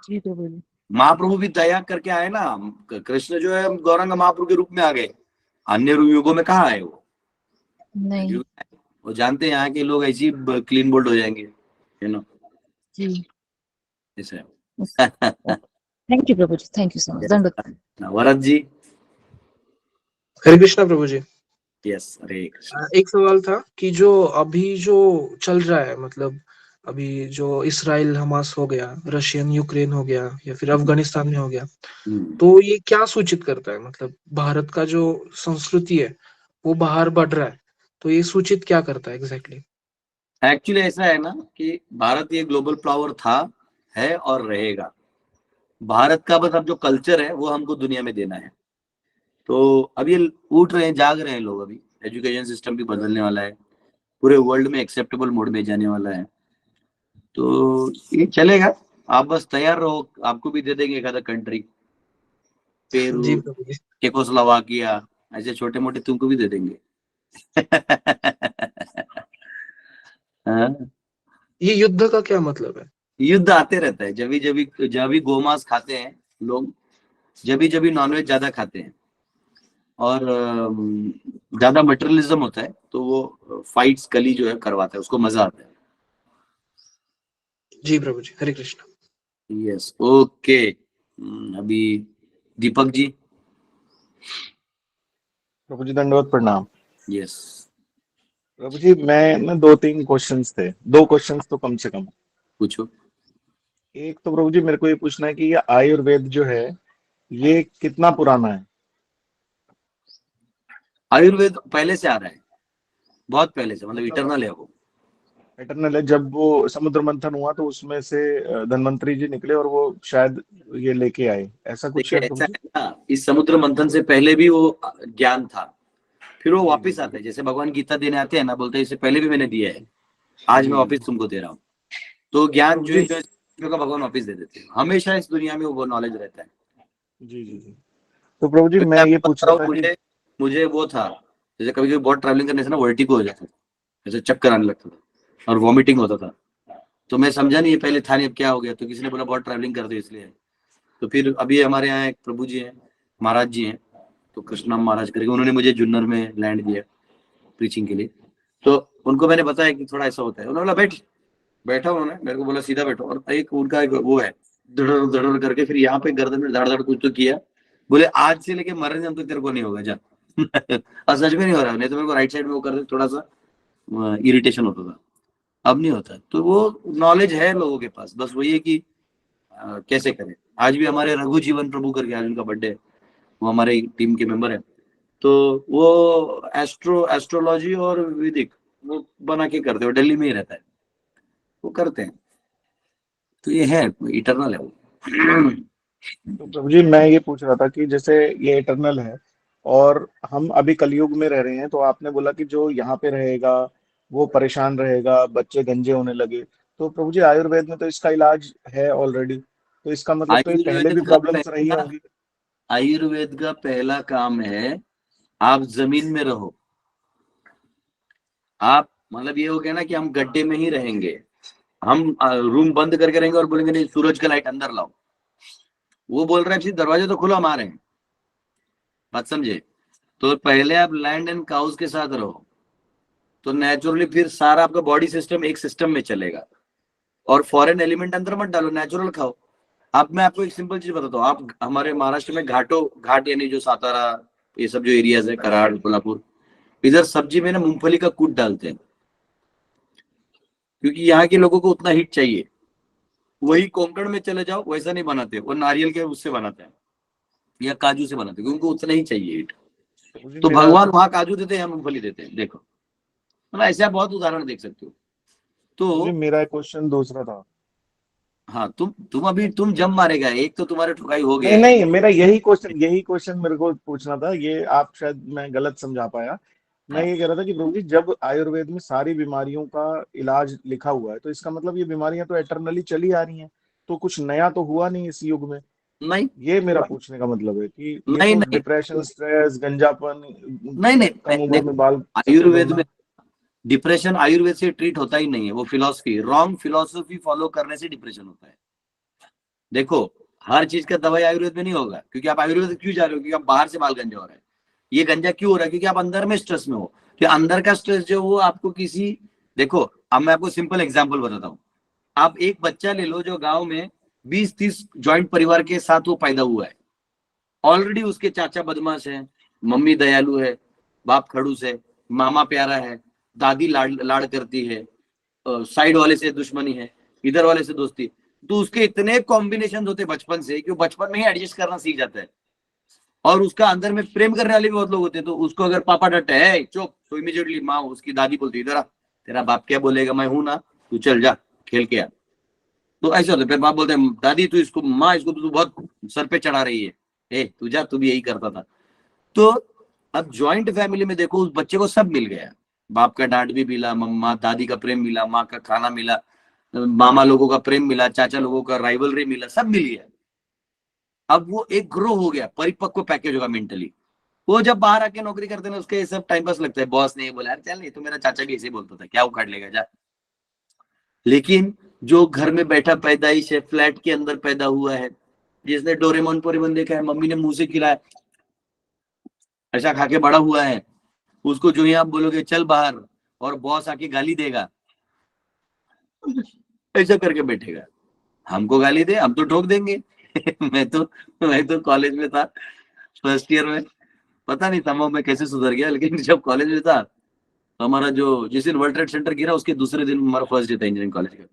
जी प्रभु जी। महाप्रभु भी दया करके आए ना, कृष्ण जो है गौरांग महाप्रभु के रूप में आ गए, अन्य युगों में कहाँ आए वो नहीं वो जानते हैं यहाँ के लोग ऐसी क्लीन बोल्ड हो जाएंगे, यू नो। जी ऐसा थैंक यू प्रभु जी, थैंक यू सो मच, धन्यवाद। वरद जी। हरे कृष्णा प्रभु जी। यस हरे कृष्ण। एक सवाल था कि जो अभी जो चल रहा है, मतलब अभी जो इसराइल हमास हो गया, रशियन यूक्रेन हो गया, या फिर अफगानिस्तान में हो गया, तो ये क्या सूचित करता है? मतलब भारत का जो संस्कृति है वो बाहर बढ़ रहा है, तो ये सूचित क्या करता है एग्जैक्टली? एक्चुअली ऐसा है ना कि भारत ये ग्लोबल पावर था, है और रहेगा। भारत का बस अब जो कल्चर है वो हमको दुनिया में देना है। तो अभी ये उठ रहे हैं, जाग रहे हैं लोग, अभी एजुकेशन सिस्टम भी बदलने वाला है, पूरे वर्ल्ड में एक्सेप्टेबल मोड में जाने वाला है, तो ये चलेगा। आप बस तैयार रहो, आपको भी दे देंगे एक आधा कंट्री, पेरू, जी प्रभु जी। चेकोस्लोवाकिया, ऐसे छोटे मोटे तुमको भी दे देंगे। हाँ? ये युद्ध का क्या मतलब है? युद्ध आते रहता है, जब भी गोमांस खाते हैं लोग, जब नॉनवेज ज्यादा खाते हैं और ज्यादा मटेरियलिज्म होता है, तो वो फाइट्स कली जो है करवाता है, उसको मजा आता है। जी प्रभु जी, हरे कृष्णा। Yes okay. अभी दीपक जी। प्रभु जी दंडवत प्रणाम। यस प्रभु जी मैं ना 2-3 क्वेश्चंस थे, 2 क्वेश्चंस तो कम से कम। पूछो। एक तो प्रभु जी मेरे को ये पूछना है कि ये आयुर्वेद जो है ये कितना पुराना है? आयुर्वेद पहले से आ रहा है, बहुत पहले से, मतलब इटरनल है वो। इटरनल है। जब वो समुद्र मंथन हुआ तो उसमें से धन्वंतरी जी निकले और वो शायद ये लेके आए, ऐसा कुछ देखिए है ऐसा प्रभु जी? है ना, इस समुद्र मंथन से पहले भी वो ज्ञान था, फिर वो वापस आता है, जैसे भगवान गीता देने आते हैं ना, बोलते हैं इससे पहले भी मैंने दिया है, आज मैं वापस तुमको दे रहा हूँ। तो ज्ञान जो है का भगवान वापस दे देते हैं, हमेशा इस दुनिया में वो नॉलेज रहता है। जी जी जी। तो प्रभु जी मैं ये पूछ रहा था कि मुझे मुझे वो था, जैसे कभी कभी बहुत ट्रैवलिंग करने से ना वर्टिगो हो जाता था, जैसे चक्कर आने लगता था और वॉमिटिंग होता था। तो मैं समझा नहीं, ये पहले था नहीं, अब क्या हो गया, तो किसी ने बोला बहुत ट्रैवलिंग करते हो इसलिए। तो फिर अभी हमारे यहाँ एक प्रभु जी हैं, महाराज जी हैं, तो कृष्णा महाराज करके, उन्होंने मुझे जुन्नर में लैंड दिया प्रीचिंग के लिए। तो उनको मैंने बताया कि थोड़ा ऐसा होता है, उन्होंने बोला बैठा, उन्होंने मेरे को बोला सीधा बैठो, और एक उनका एक वो है धड़ धड़ करके, फिर यहाँ पे गर्दन में धड़ धड़ कुछ तो किया, बोले आज से लेके मरने जब तक तेरे को नहीं होगा जा। और सच में नहीं हो रहा, नहीं तो मेरे को राइट साइड में वो कर दे, थोड़ा सा इरिटेशन होता था, अब नहीं होता। तो वो नॉलेज है लोगों के पास, बस वही है कि कैसे करें। आज भी हमारे रघु जीवन प्रभु करके, आज उनका बर्थडे है, वो हमारे टीम के मेंबर है, तो वो एस्ट्रोलॉजी और वैदिक वो बना के करते हो, दिल्ली में ही रहता है, वो करते हैं। तो ये है, इटरनल है वो। तो प्रभु जी मैं ये पूछ रहा था कि जैसे ये इटरनल है और हम अभी कलयुग में रह रहे हैं, तो आपने बोला कि जो यहाँ पे रहेगा वो परेशान रहेगा, बच्चे गंजे होने लगे। तो प्रभु जी आयुर्वेद में तो इसका इलाज है ऑलरेडी, तो इसका मतलब तो ये पहले भी आयुर्वेद का प्रॉब्लम्स रही पहला होंगी। आयुर्वेद का पहला काम है, आप जमीन में रहो। आप मतलब ये हो गया ना कि हम गड्ढे में ही रहेंगे, हम रूम बंद करके रहेंगे और बोलेंगे नहीं सूरज का लाइट अंदर लाओ। वो बोल रहे हैं दरवाजा तो खुला मारे, बात समझे। तो पहले आप लैंड एंड काउस के साथ रहो, तो नेचुरली फिर सारा आपका बॉडी सिस्टम एक सिस्टम में चलेगा। और फॉरेन एलिमेंट अंदर मत डालो, नेचुरल खाओ। अब मैं आपको एक सिंपल चीज बताता हूँ, आप हमारे महाराष्ट्र में घाट यानी जो सातारा ये सब जो एरियाज है, कराड़ कोल्हापुर, इधर सब्जी में ना मूंगफली का कूट डालते हैं, क्योंकि यहाँ के लोगों को उतना हीट चाहिए। वही कोंकण में चले जाओ, वैसा नहीं बनाते, वो नारियल के उससे बनाते हैं या काजू से बनाते हैं, क्योंकि उनको उतना ही चाहिए हीट। प्रभु जी तो मेरा भगवान वहां काजू देते हैं या मूंगफली देते हैं, देखो मतलब ऐसे आप बहुत उदाहरण देख सकते हो। प्रभु जी तो मेरा एक क्वेश्चन दूसरा था। हाँ, तुम अभी तुम जम मारेगा, एक तो तुम्हारे ठुकाई हो नहीं गया है। नहीं, मेरा यही क्वेश्चन मेरे को पूछना था, ये आप शायद मैं गलत समझा पाया। मैं हाँ, ये कह रहा था कि प्रभु जी जब आयुर्वेद में सारी बीमारियों का इलाज लिखा हुआ है, तो इसका मतलब ये बीमारियां तो एटर्नली चली आ रही हैं, तो कुछ नया तो हुआ नहीं इस युग में। नहीं ये मेरा पूछने का मतलब है कि ये नहीं तो नहीं डिप्रेशन, स्ट्रेस, गंजापन, नहीं नहीं कम उम्र देखो, में बाल सफेद आयुर्वेद होना। में डिप्रेशन आयुर्वेद से ट्रीट होता ही नहीं है, वो फिलॉसफी, रॉन्ग फिलॉसफी फॉलो करने से डिप्रेशन होता है। देखो, हर चीज का दवाई आयुर्वेद में नहीं होगा, क्योंकि आप आयुर्वेद क्यों जा रहे हो, क्योंकि आप बाहर से बाल गंजा हो रहा है। ये गंजा क्यों हो रहा है, क्योंकि आप अंदर में स्ट्रेस में हो। तो अंदर का स्ट्रेस जो वो आपको किसी, देखो अब मैं आपको सिंपल एग्जांपल बताता हूँ। आप एक बच्चा ले लो जो गांव में 20-30 जॉइंट परिवार के साथ वो पैदा हुआ है, ऑलरेडी उसके चाचा बदमाश है, मम्मी दयालु है, बाप खड़ूस है, मामा प्यारा है, दादी लाड लाड़ करती है, साइड वाले से दुश्मनी है, इधर वाले से दोस्ती। तो उसके इतने कॉम्बिनेशन होते बचपन से कि वो बचपन में ही एडजस्ट करना सीख जाता है। और उसका अंदर में प्रेम करने वाले भी बहुत लोग होते हैं, तो उसको अगर पापा डटे है चुप, तो इमीडिएटली माँ उसकी दादी बोलती है इधर आ, तेरा बाप क्या बोलेगा, मैं हूं ना, तू चल जा खेल के आ। तो ऐसा होता है, फिर बाप बोलते हैं दादी तू इसको, माँ इसको तू बहुत सर पे चढ़ा रही है, ए तू जा, तू भी यही करता था। तो अब ज्वाइंट फैमिली में देखो, उस बच्चे को सब मिल गया, बाप का डांट भी मिला, मम्मा दादी का प्रेम मिला, माँ का खाना मिला, मामा लोगों का प्रेम मिला, चाचा लोगों का राइवलरी मिला, सब मिल गया। अब वो एक ग्रो हो गया, परिपक्व पैकेज होगा मेंटली। वो जब बाहर आके नौकरी करते हैं उसके सब टाइम पास लगता है, बॉस ने बोला यार चल, नहीं तो मेरा चाचा भी ऐसे बोलता था, क्या उखाड़ लेगा जा। लेकिन जो घर में बैठा पैदाइश है, फ्लैट के अंदर पैदा हुआ है, जिसने डोरेमोन पोरेमोन देखा है, मम्मी ने मुंह से खिलाया, ऐसा खा के बड़ा हुआ है, उसको जो ही आप बोलोगे चल बाहर और बॉस आके गाली देगा, ऐसा करके बैठेगा, हमको गाली दे हम तो ठोक देंगे। मैं तो कॉलेज में था, फर्स्ट ईयर में, पता नहीं था मैं कैसे सुधर गया, लेकिन जब कॉलेज में था तो हमारा जो जिस दिन वर्ल्ड ट्रेड सेंटर गिरा उसके दूसरे दिन हमारा फर्स्ट डे था इंजीनियरिंग कॉलेज का।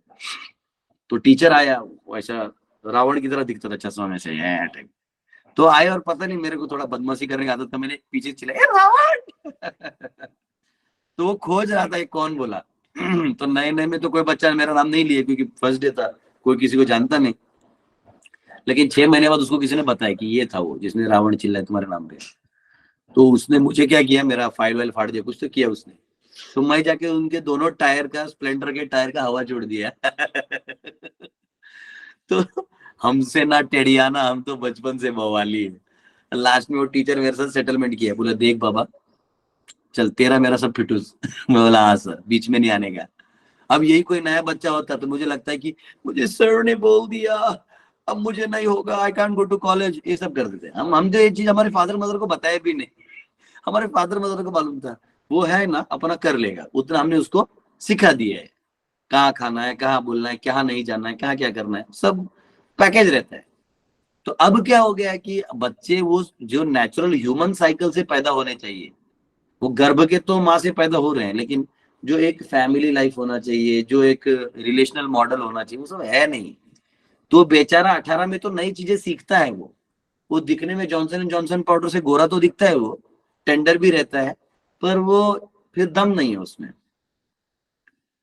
तो टीचर आया, वैसा रावण की तरह दिखता था, चश्मा में से टाइप। तो आए और पता नहीं मेरे को थोड़ा बदमाशी करने की आदत था, मैंने पीछे चिल्लाया रावण। तो वो खोज रहा था कौन बोला। तो नए नए में तो कोई बच्चा मेरा नाम नहीं लिया, क्योंकि फर्स्ट डे था, कोई किसी को जानता नहीं। लेकिन 6 महीने बाद उसको किसी ने बताया कि ये था वो जिसने रावण चिल्लाया तुम्हारे नाम पे। तो उसने मुझे क्या किया, मेरा फाइल वाइल फाड़ दिया, कुछ तो किया उसने। तो मैं जाके उनके दोनों टायर का, स्प्लेंडर के टायर का हवा छोड़ दिया। तो हमसे ना टेढ़ियाना, हम तो बचपन से बवाली है। लास्ट में वो टीचर मेरे साथ सेटलमेंट किया, बोला देख बाबा चल तेरा मेरा सब फिटूस। मैं बोला हाँ सर, बीच में नहीं आने का। अब यही कोई नया बच्चा होता तो मुझे लगता है कि मुझे सर ने बोल दिया अब मुझे नहीं होगा, I can't go to college, ये सब कर देते। हम तो ये चीज हमारे फादर मदर को बताया भी नहीं, हमारे फादर मदर को मालूम था वो है ना अपना कर लेगा, उतना हमने उसको सिखा दिया है, कहाँ खाना है, कहाँ बोलना है, कहाँ नहीं जाना है, कहाँ क्या करना है, सब पैकेज रहता है। तो अब क्या हो गया है कि बच्चे वो जो नेचुरल ह्यूमन साइकिल से पैदा होने चाहिए, वो गर्भ के तो माँ से पैदा हो रहे हैं, लेकिन जो एक फैमिली लाइफ होना चाहिए, जो एक रिलेशनल मॉडल होना चाहिए, वो सब है नहीं। तो बेचारा 18 में तो नई चीजें सीखता है, वो दिखने में जॉनसन एंड जॉनसन पाउडर से गोरा तो दिखता है, वो टेंडर भी रहता है, पर वो फिर दम नहीं है उसमें।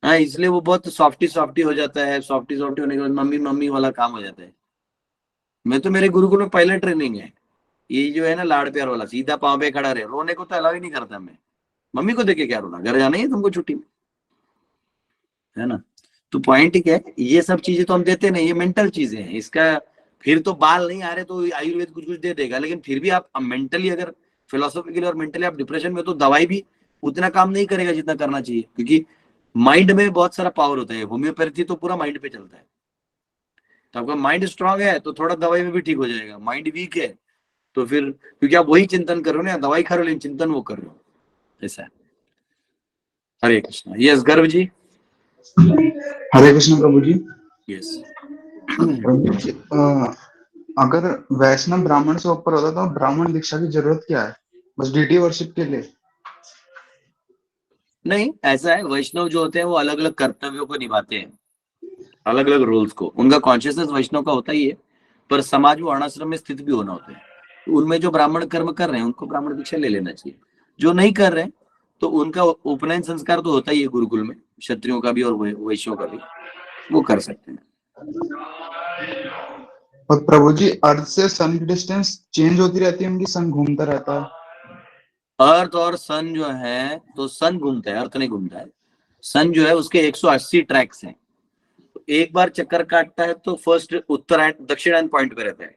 हाँ, इसलिए वो बहुत सॉफ्टी हो जाता है। सॉफ्टी होने के बाद मम्मी मम्मी वाला काम हो जाता है। मैं तो मेरे गुरुकुल में पहले ट्रेनिंग है ये जो है ना लाड़ प्यार वाला, सीधा पाँव पे खड़ा रहे, रोने को तो अलाउ ही नहीं करता मैं। मम्मी को देखे क्या रोना, घर जाना ही है तुमको छुट्टी में, है ना। तो पॉइंट क्या है, ये सब चीजें तो हम देते नहीं, ये मेंटल चीजें हैं। इसका फिर तो बाल नहीं आ रहे तो आयुर्वेद कुछ दे देगा, लेकिन फिर भी आप मेंटली अगर फिलोसॉफिकली और मेंटली आप डिप्रेशन में, तो दवाई भी उतना काम नहीं करेगा जितना करना चाहिए, क्योंकि माइंड में बहुत सारा पावर होता है। होम्योपैथी तो पूरा माइंड पे चलता है। तो आपका माइंड स्ट्रांग है तो थोड़ा दवाई में भी ठीक हो जाएगा, माइंड वीक है तो फिर, क्योंकि आप वही चिंतन कर रहे हो ना, दवाई खा रहे हो लेकिन चिंतन वो कर रहे हो, ऐसा है। हरे कृष्णा। यस गर्व जी। हरे कृष्ण प्रभु जी। यस प्रभु जी, अगर वैष्णव ब्राह्मण से ऊपर होता तो ब्राह्मण दीक्षा की जरूरत क्या है? बस डीटी वर्शिप के लिए? नहीं, ऐसा है, वैष्णव जो होते हैं वो अलग अलग कर्तव्यों को निभाते हैं, अलग अलग रोल्स को। उनका कॉन्शियसनेस वैष्णव का होता ही है, पर समाज वो वर्णाश्रम में स्थित भी होना होता है। तो उनमें जो ब्राह्मण कर्म कर रहे हैं उनको ब्राह्मण दीक्षा ले लेना चाहिए। जो नहीं कर रहे हैं तो उनका उपनयन संस्कार तो होता ही है गुरुकुल में, क्षत्रियों का भी और वैश्यों का भी, वो कर सकते हैं। और प्रभु जी, अर्थ से सन की डिस्टेंस चेंज होती रहती है, उनकी सन घूमता रहता है। अर्थ और सन जो है, तो सन घूमता है, अर्थ नहीं घूमता है। सन जो है उसके 180 ट्रैक्स हैं, तो एक बार चक्कर काटता है तो फर्स्ट उत्तरायण दक्षिणायन पॉइंट पे रहता है,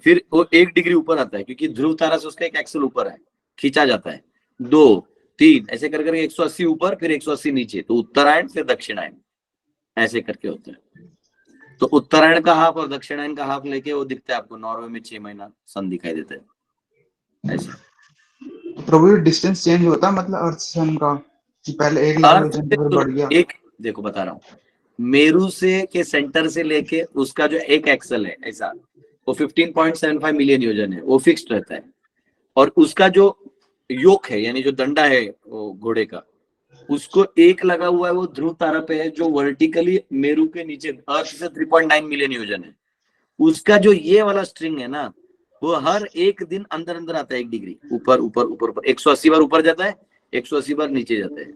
फिर वो 1 डिग्री ऊपर आता है, क्योंकि ध्रुव तारा से उसका एक एक्सल ऊपर है, खींचा जाता है, 2 3 ऐसे कर करके 180 ऊपर, फिर 180 नीचे, तो उत्तरायण फिर दक्षिणायन ऐसे करके होता है। तो उत्तरायण का हाफ और दक्षिणायन का हाफ लेके वो दिखता है आपको, नॉर्वे में 6 महीना सन दिखाई देता है ऐसा। तो प्रभु जी, डिस्टेंस चेंज होता है मतलब अर्थ से सन का, कि पहले एक लेवल फिर बढ़ गया? एक देखो बता रहा हूँ, मेरू से के सेंटर से लेके उसका जो एक एक्सल है ऐसा, वो 15.75 मिलियन योजन है, वो फिक्स्ड रहता है। और उसका जो योक है, यानी जो डंडा है वो घोड़े का, उसको एक लगा हुआ है, वो ध्रुव तारा पे है, जो वर्टिकली मेरू के नीचे अर्थ से 3.9 मिलियन योजन है। उसका जो ये वाला स्ट्रिंग है ना, वो हर एक दिन अंदर अंदर आता है 1 डिग्री ऊपर ऊपर ऊपर ऊपर, 180 बार ऊपर जाता है, 180 बार नीचे जाता है।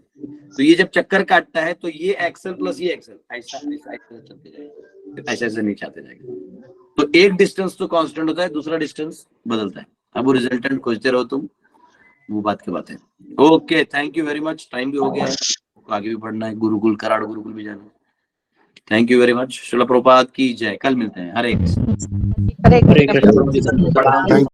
तो ये जब चक्कर काटता है तो ये एक्सल प्लस ये एक्सल ऐसा ऐसा ऐसा चलते जाएगा, ऐसे ऐसे नीचे आते जाएगा। तो एक डिस्टेंस तो कांस्टेंट होता है, दूसरा डिस्टेंस बदलता है। अब वो रिजल्टेंट खोजते रहो तुम, वो बात की बात है। Okay, thank you very much, time भी हो गया है, आगे भी पढ़ना है, गुरुकुल कराड़ गुरुकुल भी जाना है। Thank you very much. Srila Prabhupada की जय। कल मिलते हैं। हरे कृष्ण। हरे कृष्ण।